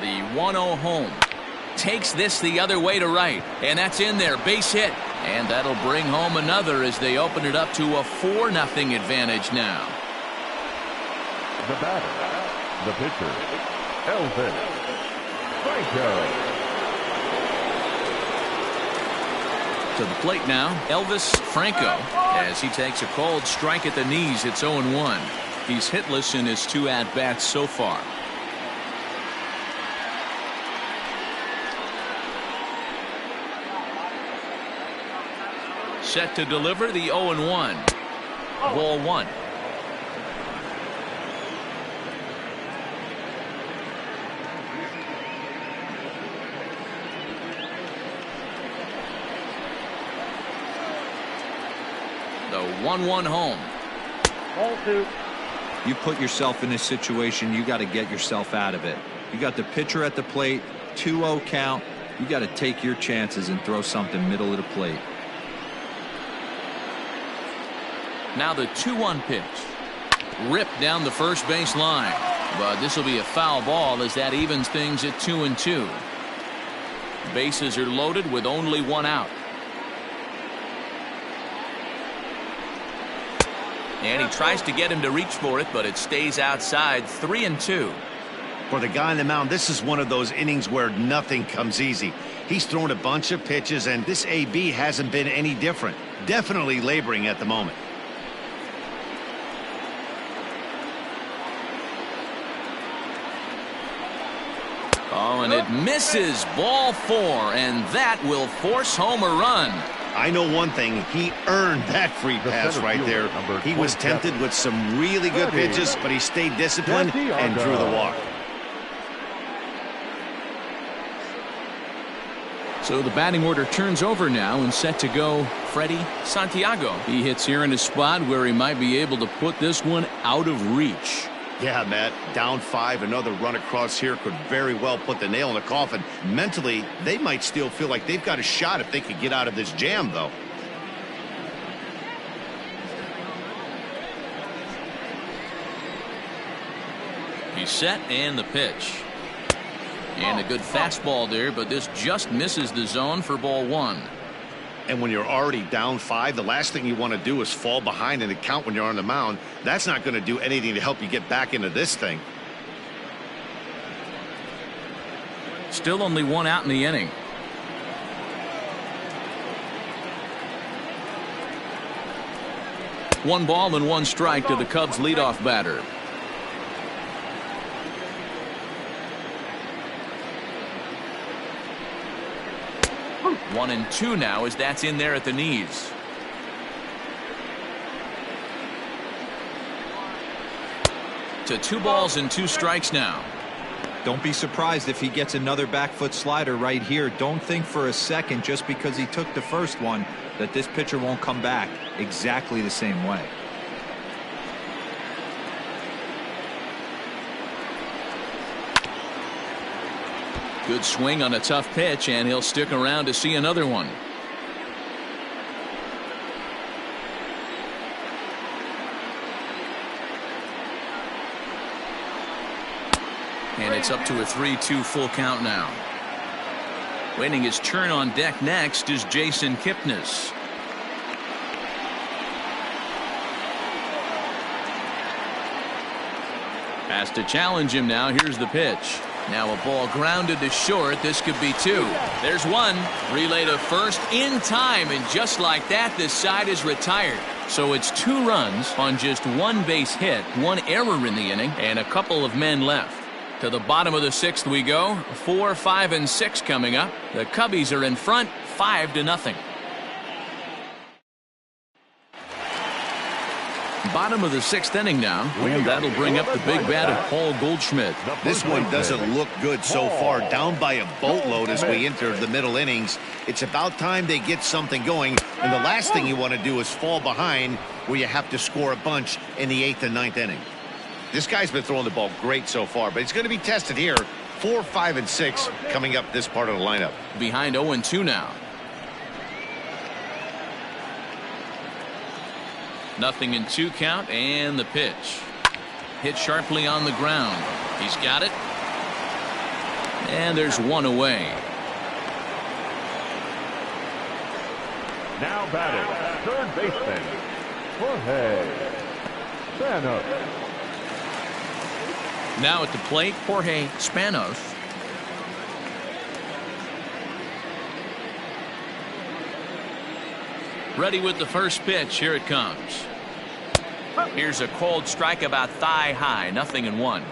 The 1-0 home. Takes this the other way to right, and that's in there. Base hit, and that'll bring home another as they open it up to a 4-0 advantage now. The batter, the pitcher, Elvis Franco. To the plate now, Elvis Franco, as he takes a cold strike at the knees. It's 0-1. He's hitless in his 2 at-bats so far. Set to deliver the 0-1. Ball one. The 1-1 home. Ball two. You put yourself in this situation, you got to get yourself out of it. You got the pitcher at the plate, 2-0 count. You got to take your chances and throw something middle of the plate. Now the 2-1 pitch. Ripped down the first base line. But this will be a foul ball as that evens things at 2-2. Bases are loaded with only one out. And he tries to get him to reach for it, but it stays outside. 3-2. For the guy on the mound, this is one of those innings where nothing comes easy. He's thrown a bunch of pitches, and this AB hasn't been any different. Definitely laboring at the moment. Oh, and it misses. Ball four, and that will force home a run. I know one thing. He earned that free pass right there. He was tempted with some really good pitches, but he stayed disciplined and drew the walk. So the batting order turns over now and set to go Freddie Santiago. He hits here in a spot where he might be able to put this one out of reach. Yeah, Matt, down 5, another run across here could very well put the nail in the coffin. Mentally, they might still feel like they've got a shot if they could get out of this jam, though. He's set, and the pitch. And a good fastball there, but this just misses the zone for ball one. And when you're already down 5, the last thing you want to do is fall behind in the count when you're on the mound. That's not going to do anything to help you get back into this thing. Still only one out in the inning. One ball and one strike to the Cubs leadoff batter. One and two now as that's in there at the knees. To 2 balls and 2 strikes now. Don't be surprised if he gets another back foot slider right here. Don't think for a second just because he took the first one that this pitcher won't come back exactly the same way. Good swing on a tough pitch, and he'll stick around to see another one. And it's up to a 3-2 full count now. Waiting his turn on deck next is Jason Kipnis. Has to challenge him now. Here's the pitch. Now a ball grounded to short. This could be 2. There's one. Relay to first in time, and just like that, this side is retired. So it's 2 runs on just 1 base hit, 1 error in the inning, and a couple of men left. To the bottom of the 6th we go. 4, 5, and 6 coming up. The Cubbies are in front, 5-0. Bottom of the 6th inning now, and that'll bring up the big bat of Paul Goldschmidt. This one doesn't look good so far. Down by a boatload as we enter the middle innings. It's about time they get something going, and the last thing you want to do is fall behind where you have to score a bunch in the 8th and 9th inning. This guy's been throwing the ball great so far, but he's going to be tested here. 4, 5, and 6 coming up this part of the lineup. Behind 0-2 now. Nothing in 2 count, and the pitch. Hit sharply on the ground. He's got it. And there's 1 away. Now batting, third baseman, Jorge Spanos. Now at the plate, Jorge Spanos. Ready with the first pitch. Here it comes. Here's a cold strike about thigh high. 0-1.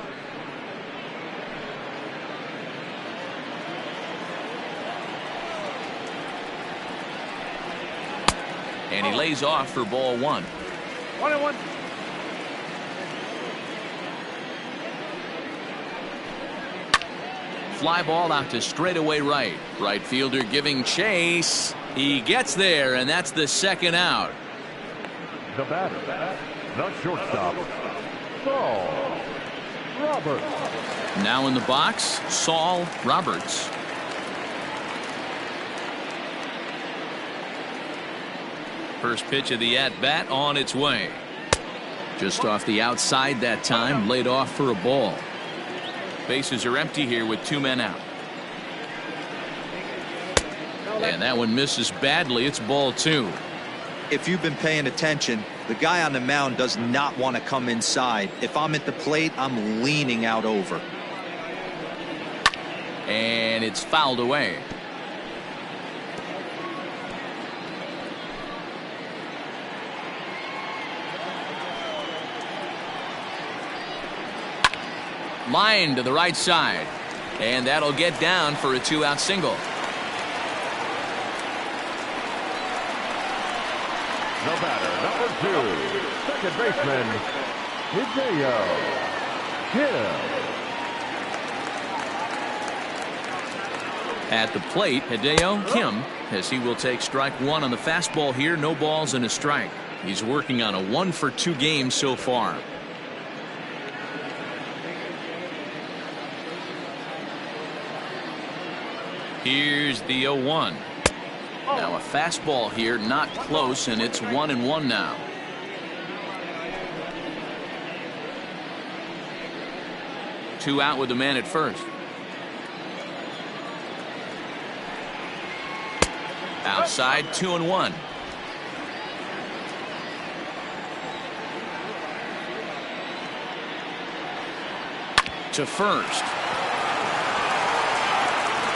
And he lays off for ball 1. 1-1. Fly ball out to straightaway right. Right fielder giving chase. He gets there, and that's the second out. The batter, the shortstop, Saul Roberts. Now in the box, Saul Roberts. First pitch of the at-bat on its way. Just off the outside that time, laid off for a ball. Bases are empty here with 2 men out. And that one misses badly. It's ball 2. If you've been paying attention, the guy on the mound does not want to come inside. If I'm at the plate, I'm leaning out over. And it's fouled away. Line to the right side. And that'll get down for a 2-out single. The batter, number 2, second baseman, Hideo Kim. At the plate, Hideo Kim, as he will take strike 1 on the fastball here. No balls and a strike. He's working on a 1-for-2 game so far. Here's the 0-1. Now a fastball here, not close, and it's 1-1 now. Two out with the man at first. Outside, 2-1. To first.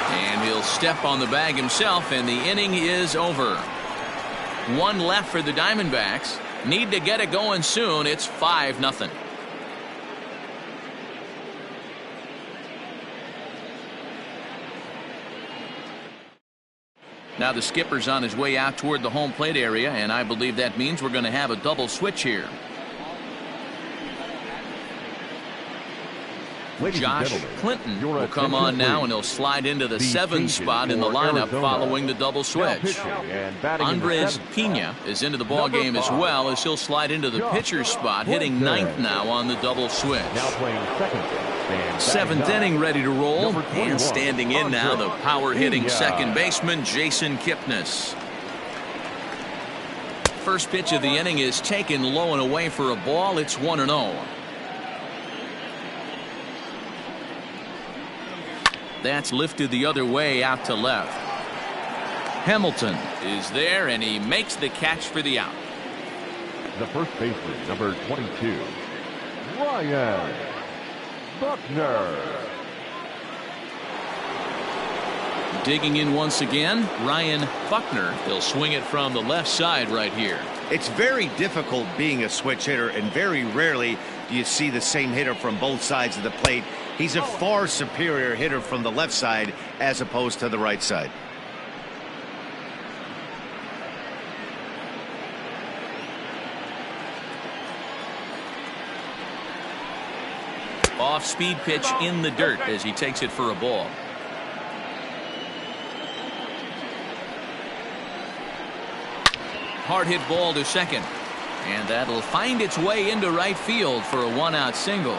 And he'll step on the bag himself, and the inning is over. 1 left for the Diamondbacks. Need to get it going soon. It's 5-0. Now the skipper's on his way out toward the home plate area, and I believe that means we're going to have a double switch here. Josh Clinton will come on now, and he'll slide into the 7 spot in the lineup following the double switch. Andres Pena is into the ball game as well, as he'll slide into the pitcher's spot, hitting 9th now on the double switch. 7th inning ready to roll, and standing in now the power hitting second baseman Jason Kipnis. First pitch of the inning is taken low and away for a ball. It's 1-0. That's lifted the other way out to left. Hamilton is there, and he makes the catch for the out. The first baseman, number 22, Ryan Buckner. Digging in once again, Ryan Buckner. He'll swing it from the left side right here. It's very difficult being a switch hitter, and very rarely do you see the same hitter from both sides of the plate. He's a far superior hitter from the left side as opposed to the right side. Off-speed pitch in the dirt as he takes it for a ball. Hard hit ball to second. And that'll find its way into right field for a 1-out single.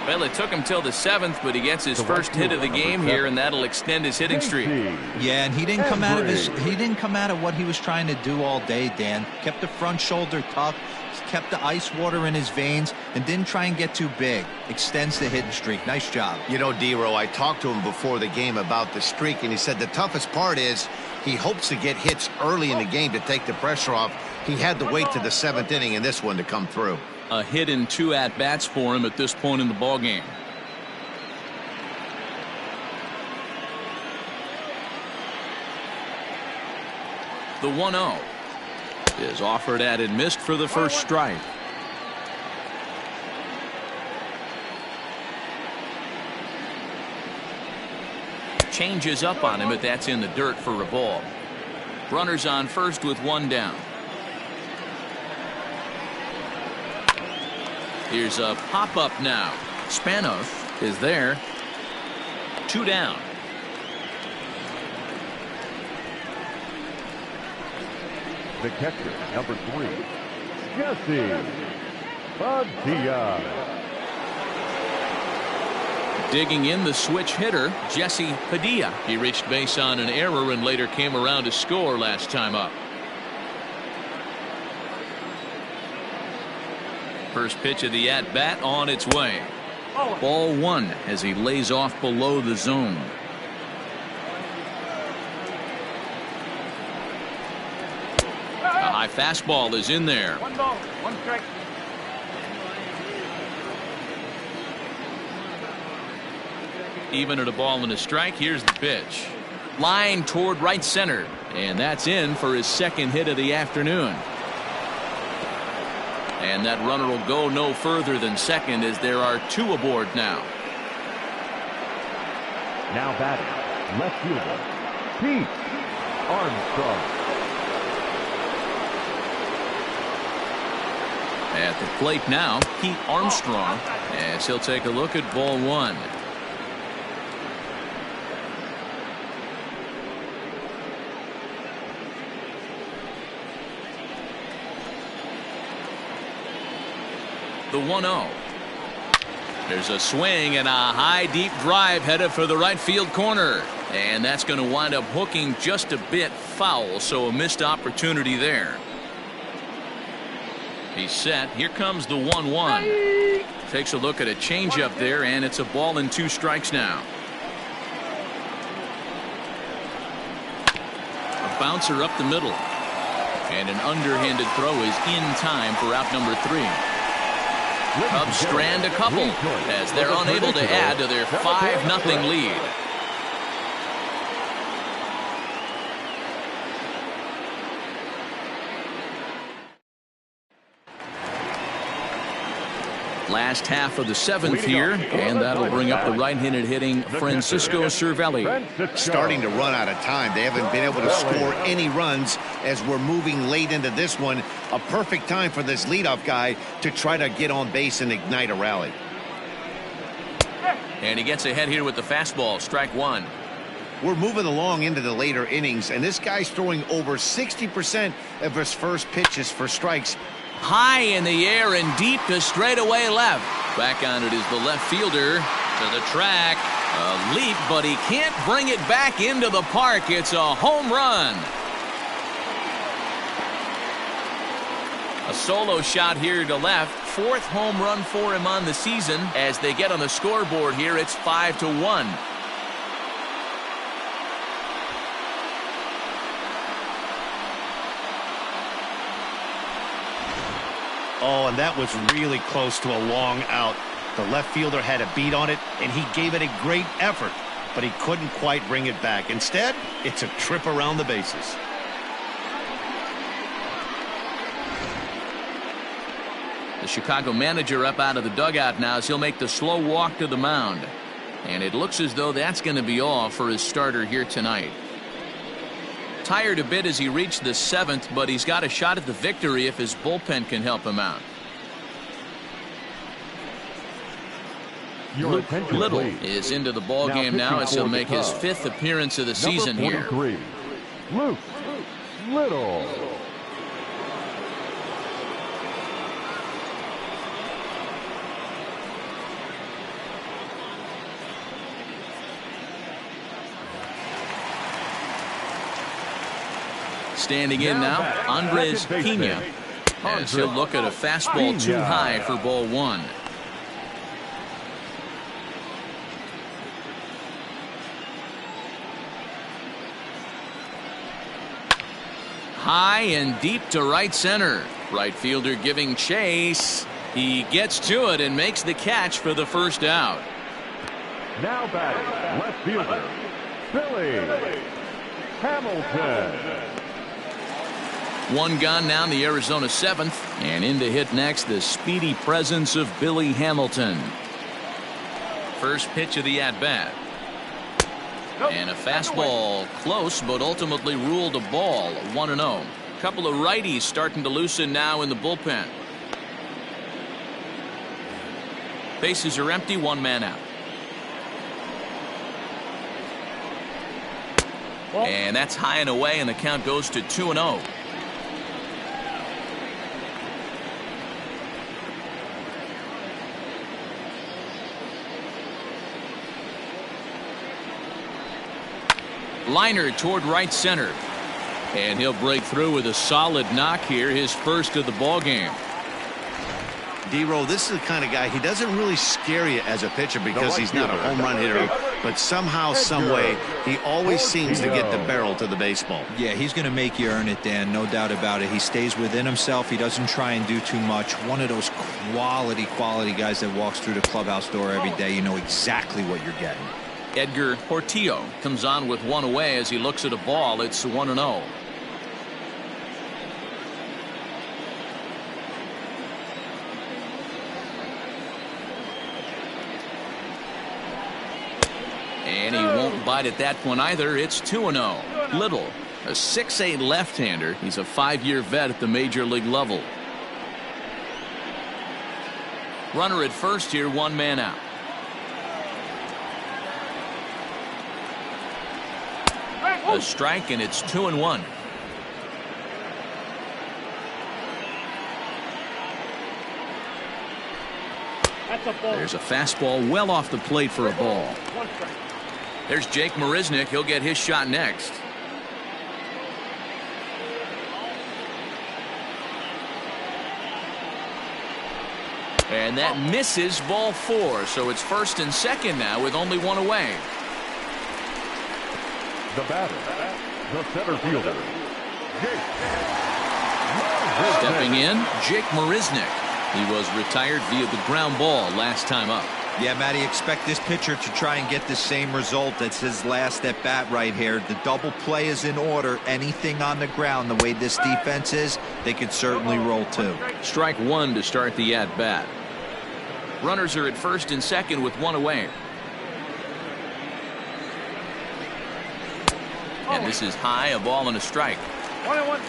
Well, it took him till the 7th, but he gets his first hit of the game here, and that'll extend his hitting streak. Yeah, and he didn't come out of what he was trying to do all day, Dan. Kept the front shoulder tough, kept the ice water in his veins, and didn't try and get too big. Extends the hitting streak. Nice job. You know, D-Row, I talked to him before the game about the streak, and he said the toughest part is he hopes to get hits early in the game to take the pressure off. He had to wait to the 7th inning in this one to come through. A hit in 2 at-bats for him at this point in the ballgame. The 1-0 is offered at and missed for the first strike. Changes up on him, but that's in the dirt for a ball. Runners on first with one down. Here's a pop-up now. Spanos is there. 2 down. The catcher, number 3, Jesse Padilla. Digging in the switch hitter, Jesse Padilla. He reached base on an error and later came around to score last time up. First pitch of the at-bat on its way. Ball 1 as he lays off below the zone. A high fastball is in there. 1 ball, 1 strike. Even at a ball and a strike, here's the pitch. Line toward right center. And that's in for his second hit of the afternoon. And that runner will go no further than second as there are 2 aboard now. Now batting, left fielder, Pete Armstrong. At the plate now, Pete Armstrong, as he'll take a look at ball 1. The 1-0. There's a swing and a high deep drive headed for the right field corner. And that's going to wind up hooking just a bit foul, so a missed opportunity there. He's set. Here comes the 1-1. Takes a look at a changeup there, and it's a ball and 2 strikes now. A bouncer up the middle. And an underhanded throw is in time for out number 3. Cubs strand a couple as they're unable to add to their 5-0 lead. Last half of the 7th here, and that'll bring up the right-handed hitting Francisco Cervelli. Starting to run out of time. They haven't been able to score any runs as we're moving late into this one. A perfect time for this leadoff guy to try to get on base and ignite a rally. And he gets ahead here with the fastball. Strike 1. We're moving along into the later innings, and this guy's throwing over 60% of his first pitches for strikes. High in the air and deep to straightaway left. Back on it is the left fielder to the track. A leap, but he can't bring it back into the park. It's a home run. A solo shot here to left. 4th home run for him on the season. As they get on the scoreboard here, it's 5-1. Oh, and that was really close to a long out. The left fielder had a beat on it, and he gave it a great effort, but he couldn't quite bring it back. Instead, it's a trip around the bases. The Chicago manager up out of the dugout now as he'll make the slow walk to the mound. And it looks as though that's going to be all for his starter here tonight. Tired a bit as he reached the 7th, but he's got a shot at the victory if his bullpen can help him out. Luke Little is into the ball game now as he'll make his 5th appearance of the season here. Luke Little. Standing in now, Andres Pena, as he'll look at a fastball too high for ball 1. High and deep to right center. Right fielder giving chase. He gets to it and makes the catch for the first out. Now batting, left fielder, Billy Hamilton. One gone now in the Arizona 7th, and in to hit next the speedy presence of Billy Hamilton. First pitch of the at-bat. And a fastball close, but ultimately ruled a ball. 1-0. Couple of righties starting to loosen now in the bullpen. Bases are empty, one man out. And that's high and away, and the count goes to 2-0. Liner toward right center. And he'll break through with a solid knock here, his first of the ball game. D-Roll, this is the kind of guy, he doesn't really scare you as a pitcher because he's not a home run hitter, but somehow, some way, he always seems to get the barrel to the baseball. Yeah, he's going to make you earn it, Dan, no doubt about it. He stays within himself. He doesn't try and do too much. One of those quality guys that walks through the clubhouse door every day. You know exactly what you're getting. Edgar Portillo comes on with one away as he looks at a ball. It's 1-0. And he won't bite at that one either. It's 2-0. Little, a 6'8" left-hander. He's a 5-year vet at the major league level. Runner at first here, one man out. A strike, and it's 2-1. There's a fastball well off the plate for a ball. There's Jake Marisnick. He'll get his shot next. And that misses, ball 4. So it's first and second now with only one away. The batter, the center fielder, Jake. Stepping in, Jake Marisnick. He was retired via the ground ball last time up. Yeah, Matty, expect this pitcher to try and get the same result. That's his last at bat right here. The double play is in order. Anything on the ground, the way this defense is, they could certainly roll too. Strike one to start the at bat. Runners are at first and second with one away. And this is high, a ball and a strike. 1-1.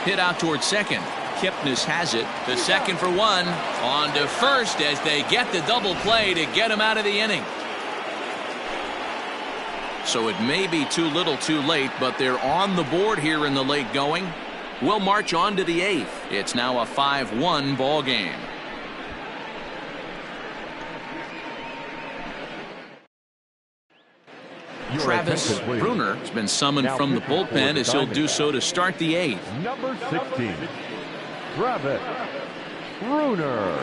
Hit out towards second. Kipnis has it. To second for one. On to first as they get the double play to get him out of the inning. So it may be too little too late, but they're on the board here in the late going. We'll march on to the 8th. It's now a 5-1 ball game. Travis Bruner has been summoned from the bullpen as he'll do so to start the 8th. Number 16, Travis Bruner.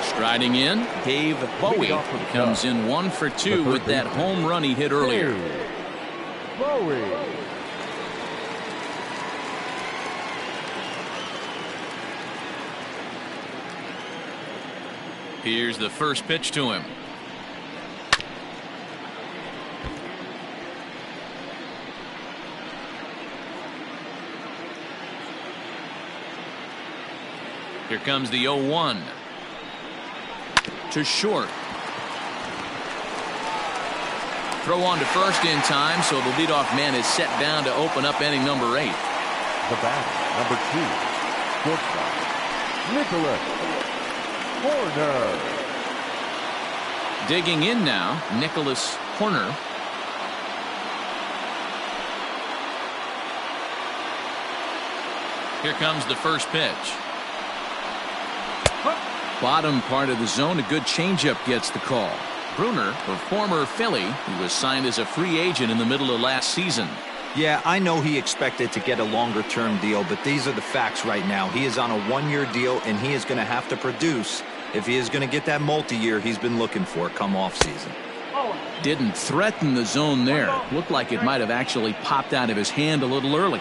Striding in, Dave Bowie comes in 1 for 2 with that home run he hit earlier. Bowie. Here's the first pitch to him. Here comes the 0-1. To short. Throw on to first in time, so the leadoff man is set down to open up inning number 8. The batter, number 2, shortstop, Nicholas Horner. Digging in now, Nicholas Horner. Here comes the first pitch. Bottom part of the zone, a good changeup gets the call. Bruner, a former Philly, who was signed as a free agent in the middle of last season. Yeah, I know he expected to get a longer-term deal, but these are the facts right now. He is on a 1-year deal, and he is going to have to produce if he is going to get that multi-year he's been looking for come off-season. Didn't threaten the zone there. Looked like it might have actually popped out of his hand a little early.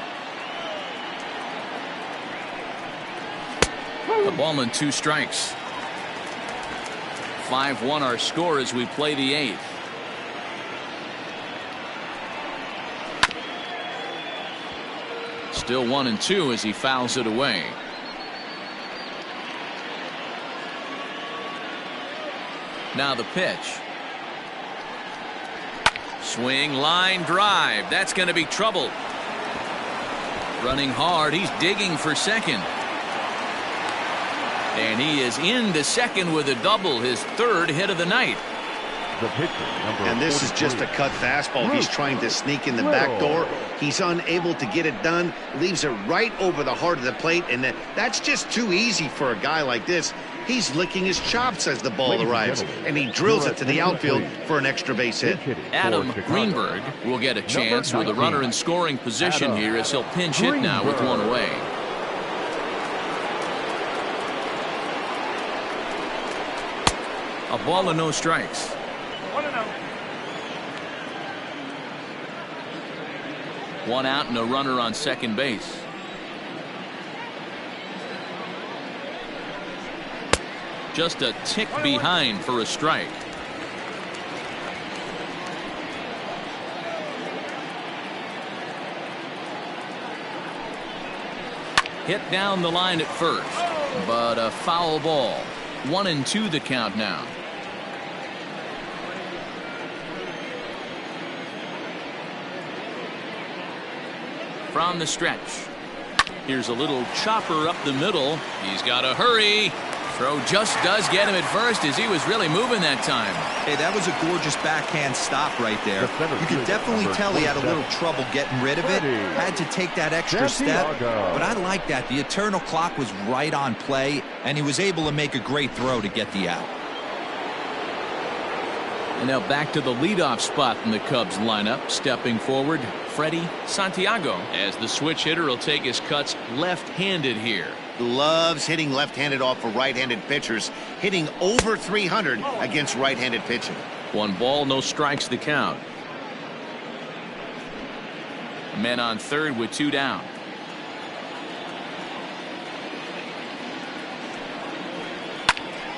A ball and 2 strikes. 5-1 our score as we play the 8th. Still 1-2 as he fouls it away. Now the pitch. Swing, line drive. That's going to be trouble. Running hard. He's digging for second. And he is into second with a double, his third hit of the night. The pitcher, and this is just a cut fastball. He's trying to sneak in the back door. He's unable to get it done. Leaves it right over the heart of the plate, and that's just too easy for a guy like this. He's licking his chops as the ball arrives, and he drills it to the outfield for an extra base hit. Adam Greenberg will get a chance with a runner in scoring position here as he'll pinch hit now with one away. A ball and no strikes. 1-0. One out and a runner on second base. Just a tick behind for a strike. Hit down the line at first, but a foul ball. 1-2 the count now. From the stretch. Here's a little chopper up the middle. He's got to hurry. Throw just does get him at first as he was really moving that time. Hey, that was a gorgeous backhand stop right there. You could definitely tell he had a little trouble getting rid of it. Had to take that extra step. But I like that. The eternal clock was right on play, and he was able to make a great throw to get the out. And now back to the leadoff spot in the Cubs lineup. Stepping forward, Freddie Santiago, as the switch hitter will take his cuts left-handed here. Loves hitting left-handed off of right-handed pitchers, hitting over 300 against right-handed pitching. 1 ball, no strikes the count. Men on third with 2 down.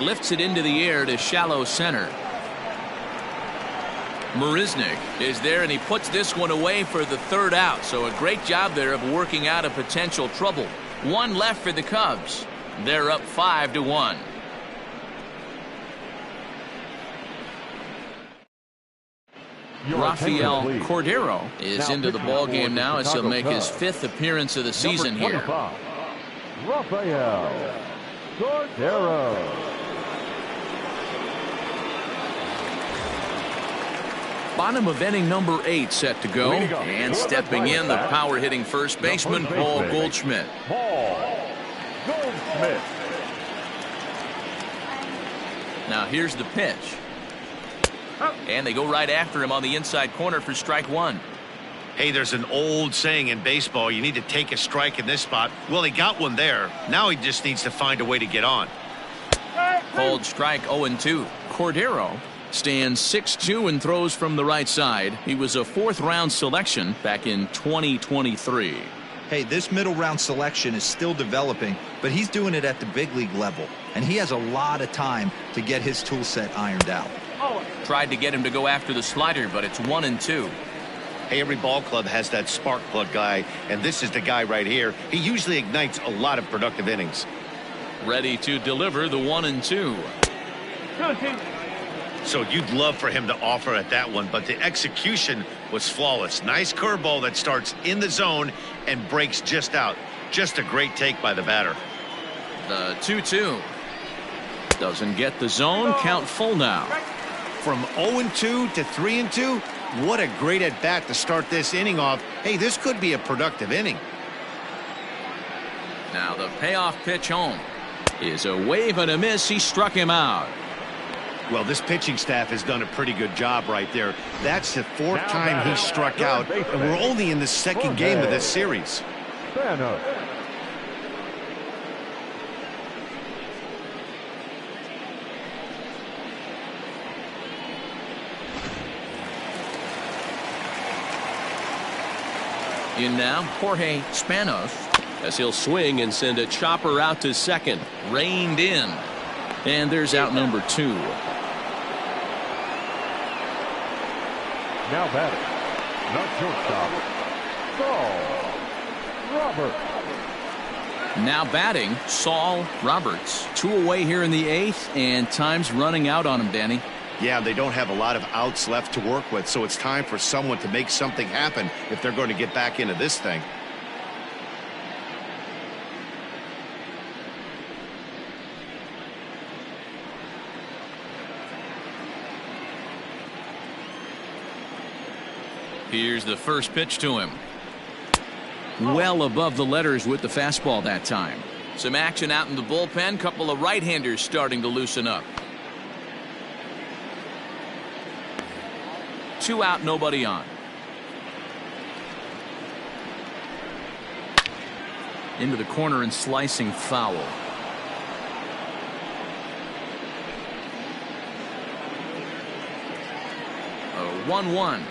Lifts it into the air to shallow center. Marisnick is there, and he puts this one away for the third out. So a great job there of working out a potential trouble. 1 left for the Cubs. They're up 5-1. Rafael Cordero is into the ball game now as he'll make his 5th appearance of the season here. Rafael Cordero. Bottom of inning number 8 set to go. And stepping in, the power hitting first baseman, Paul Goldschmidt. Now here's the pitch. And they go right after him on the inside corner for strike 1. Hey, there's an old saying in baseball, you need to take a strike in this spot. Well, he got one there. Now he just needs to find a way to get on. Called strike 0-2. Cordero stands 6'2" and throws from the right side. He was a 4th-round selection back in 2023. Hey, this middle round selection is still developing, but he's doing it at the big league level, and he has a lot of time to get his tool set ironed out. Tried to get him to go after the slider, but it's 1-2. Hey, every ball club has that spark plug guy, and this is the guy right here. He usually ignites a lot of productive innings. Ready to deliver the 1-2. So you'd love for him to offer at that one, but the execution was flawless. Nice curveball that starts in the zone and breaks just out. Just a great take by the batter. The 2-2. Doesn't get the zone. Count full now. From 0-2 to 3-2, what a great at-bat to start this inning off. Hey, this could be a productive inning. Now the payoff pitch home is a wave and a miss. He struck him out. Well, this pitching staff has done a pretty good job right there. That's the 4th time he struck out, and we're only in the 2nd game of this series. In now, Jorge Spanos, as he'll swing and send a chopper out to second. Reined in. And there's out number 2. Now batting, not shortstop, Saul Robert. Now batting, Saul Roberts. 2 away here in the 8th, and time's running out on him, Danny. Yeah, they don't have a lot of outs left to work with, so it's time for someone to make something happen if they're going to get back into this thing. Here's the first pitch to him. Well above the letters with the fastball that time. Some action out in the bullpen. Couple of right-handers starting to loosen up. 2 out, nobody on. Into the corner and slicing foul. A 1-1.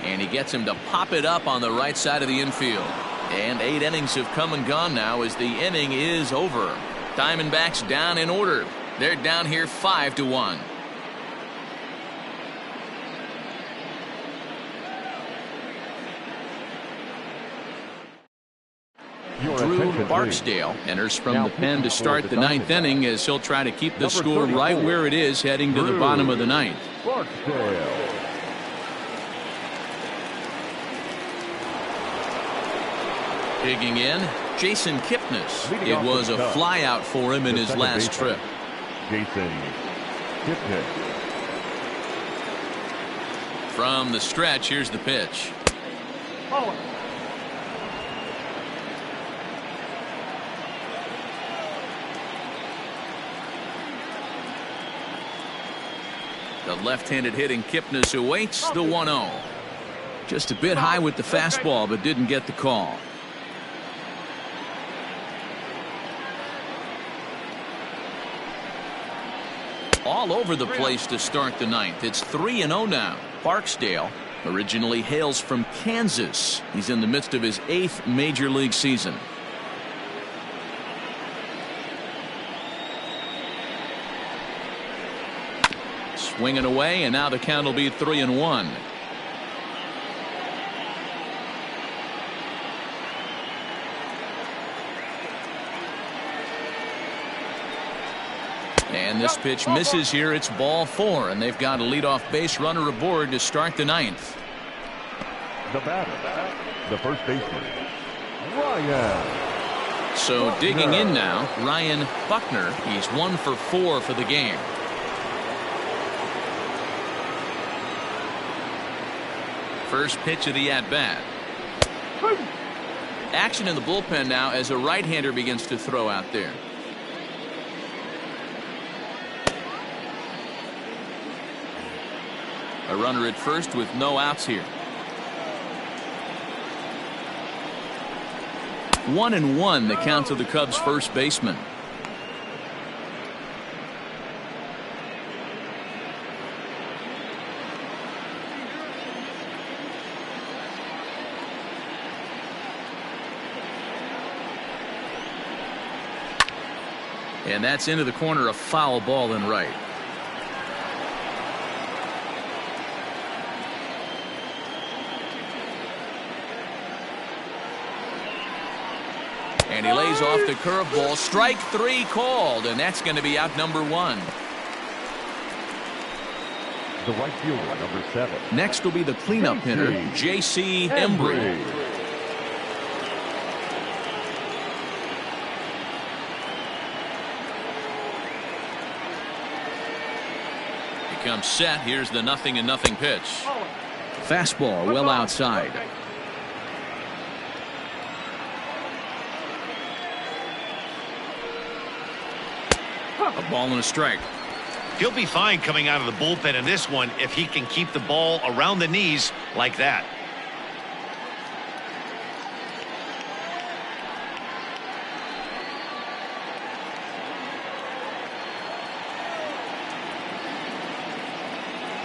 And he gets him to pop it up on the right side of the infield. And 8 innings have come and gone now as the inning is over. Diamondbacks down in order. They're down here 5-1. Drew Barksdale enters from the pen to start the 9th inning as he'll try to keep the score right where it is heading to the bottom of the 9th. Barksdale. Digging in, Jason Kipnis. It was a flyout for him in his last trip. Jason Kipnis. From the stretch, here's the pitch. The left-handed hitting Kipnis awaits the 1-0. Just a bit high with the fastball, but didn't get the call. All over the place to start the 9th. It's 3-0 now. Barksdale originally hails from Kansas. He's in the midst of his 8th major league season. Swinging away, and now the count will be 3-1. And this pitch misses here. It's ball 4, and they've got a leadoff base runner aboard to start the 9th. The batter, the first baseman, Ryan. So digging in now, Ryan Buckner. He's 1 for 4 for the game. First pitch of the at-bat. Action in the bullpen now as a right-hander begins to throw out there. A runner at first with no outs here. 1-1 the count to the Cubs first baseman. And that's into the corner, a foul ball in right. And he lays off the curveball. Strike 3 called, and that's going to be out number 1. The right fielder, number 7. Next will be the cleanup hitter, J.C. Embry. He comes set. Here's the 0-0 pitch. Fastball well outside. A ball and a strike. He'll be fine coming out of the bullpen in this one if he can keep the ball around the knees like that.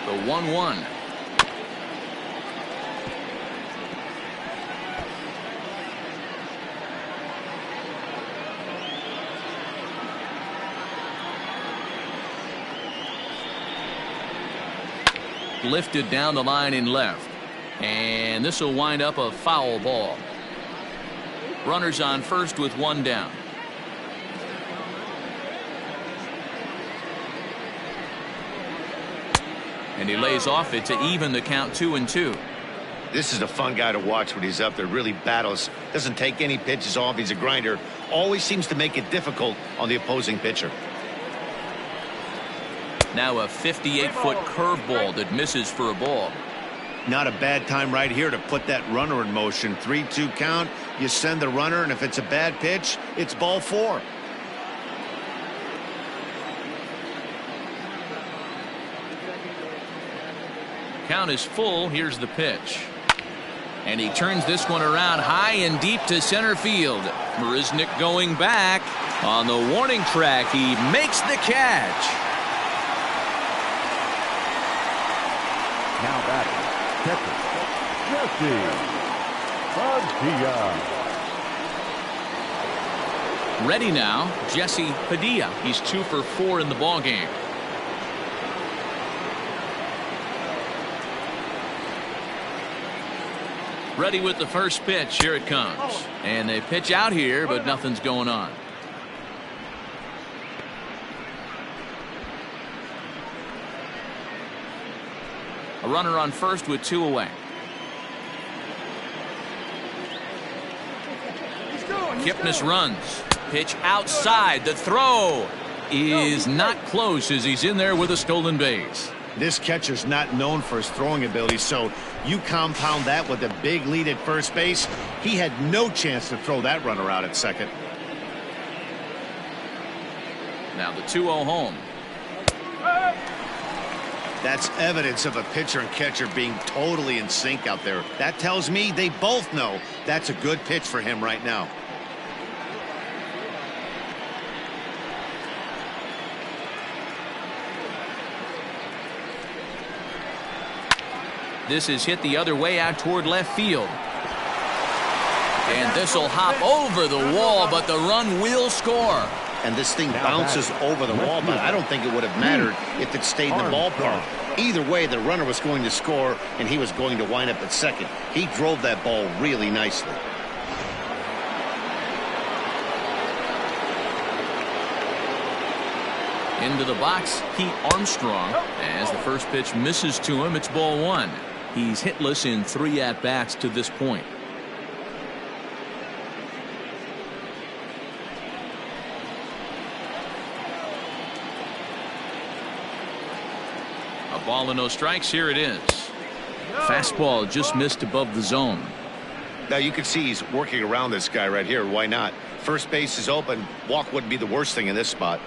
The 1-1. Lifted down the line in left, and this will wind up a foul ball. Runners on first with one down. And he lays off it to even the count 2-2. This is a fun guy to watch when he's up there. Really battles. Doesn't take any pitches off. He's a grinder. Always seems to make it difficult on the opposing pitcher. Now a 58-foot curveball that misses for a ball. Not a bad time right here to put that runner in motion. 3-2 count. You send the runner, and if it's a bad pitch, it's ball 4. Count is full. Here's the pitch. And he turns this one around high and deep to center field. Marisnick going back. On the warning track, he makes the catch. Now batting, catcher, Jesse Padilla. Ready now, Jesse Padilla. He's 2 for 4 in the ballgame. Ready with the first pitch. Here it comes. And they pitch out here, but nothing's going on. A runner on first with 2 away. Kipnis runs. Pitch outside. The throw is not close as he's in there with a stolen base. This catcher's not known for his throwing ability, so you compound that with a big lead at first base. He had no chance to throw that runner out at second. Now the 2-0 home. That's evidence of a pitcher and catcher being totally in sync out there. That tells me they both know that's a good pitch for him right now. This is hit the other way out toward left field. And this will hop over the wall, but the run will score. And this thing bounces over the wall, but I don't think it would have mattered if it stayed in the ballpark. Either way, the runner was going to score, and he was going to wind up at second. He drove that ball really nicely. Into the box, Pete Armstrong. As the first pitch misses to him, it's ball 1. He's hitless in 3 at-bats to this point. A ball and no strikes. Here it is. Fastball just missed above the zone. Now you can see he's working around this guy right here. Why not? First base is open. Walk wouldn't be the worst thing in this spot.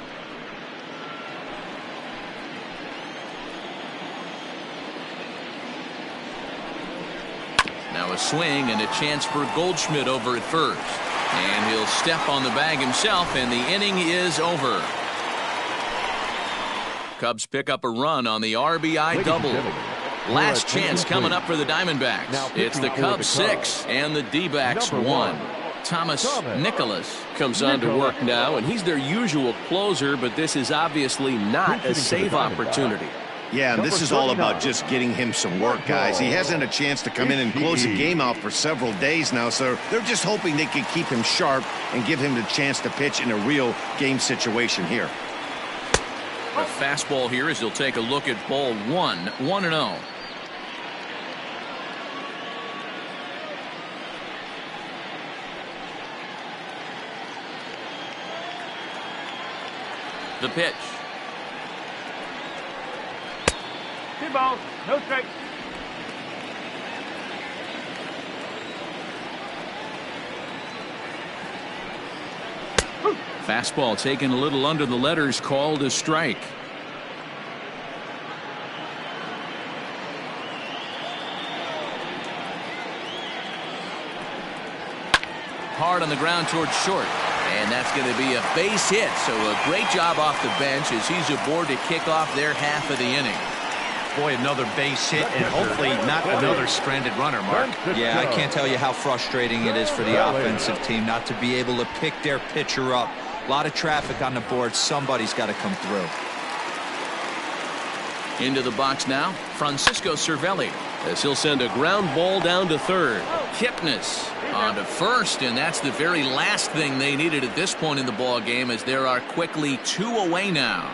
Now a swing and a chance for Goldschmidt over at first. And he'll step on the bag himself, and the inning is over. Cubs pick up a run on the RBI double. Last chance coming up for the Diamondbacks. It's the Cubs 6 and the D-backs 1. Thomas Nicholas comes on to work now, and he's their usual closer, but this is obviously not a save opportunity. Yeah, and this is all about just getting him some work, guys. He hasn't a chance to come in and close the game out for several days now, so they're just hoping they can keep him sharp and give him the chance to pitch in a real game situation here. A fastball here as he'll take a look at ball 1, 1-0. The pitch. 2 balls, no strikes. Fastball taken a little under the letters, called a strike. Hard on the ground towards short. And that's going to be a base hit. So a great job off the bench as he's aboard to kick off their half of the inning. Boy, another base hit, and hopefully not another stranded runner, Mark. Yeah, I can't tell you how frustrating it is for the offensive team not to be able to pick their pitcher up. A lot of traffic on the board. Somebody's got to come through. Into the box now, Francisco Cervelli. as he'll send a ground ball down to third. Kipnis on to first, and that's the very last thing they needed at this point in the ball game, as there are quickly 2 away now.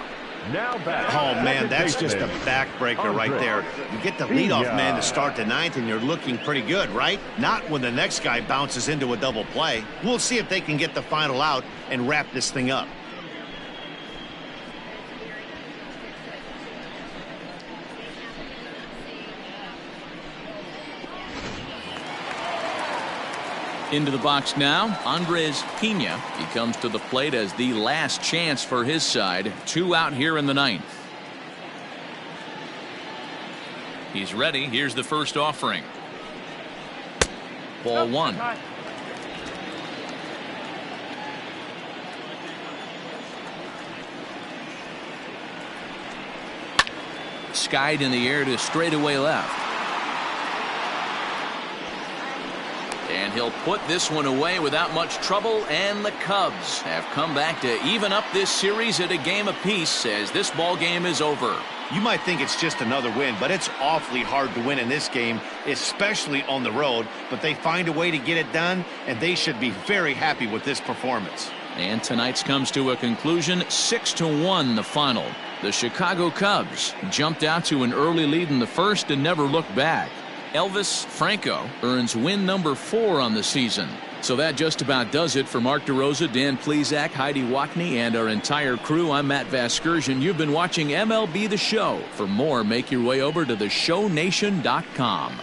Now back. Oh, man, that's just a backbreaker right there. You get the leadoff man to start the ninth, and you're looking pretty good, right? Not when the next guy bounces into a double play. We'll see if they can get the final out and wrap this thing up. Into the box now, Andres Pena. He comes to the plate as the last chance for his side. 2 out here in the ninth. He's ready. Here's the first offering. Ball 1. Skied in the air to straightaway left. And he'll put this one away without much trouble, and the Cubs have come back to even up this series at a game apiece as this ball game is over. You might think it's just another win, but it's awfully hard to win in this game, especially on the road. But they find a way to get it done, and they should be very happy with this performance. And tonight's comes to a conclusion, 6-1 the final. The Chicago Cubs jumped out to an early lead in the first and never looked back. Elvis Franco earns win number 4 on the season. So that just about does it for Mark DeRosa, Dan Plesac, Heidi Wackney, and our entire crew. I'm Matt Vasgersian. You've been watching MLB The Show. For more, make your way over to theshownation.com.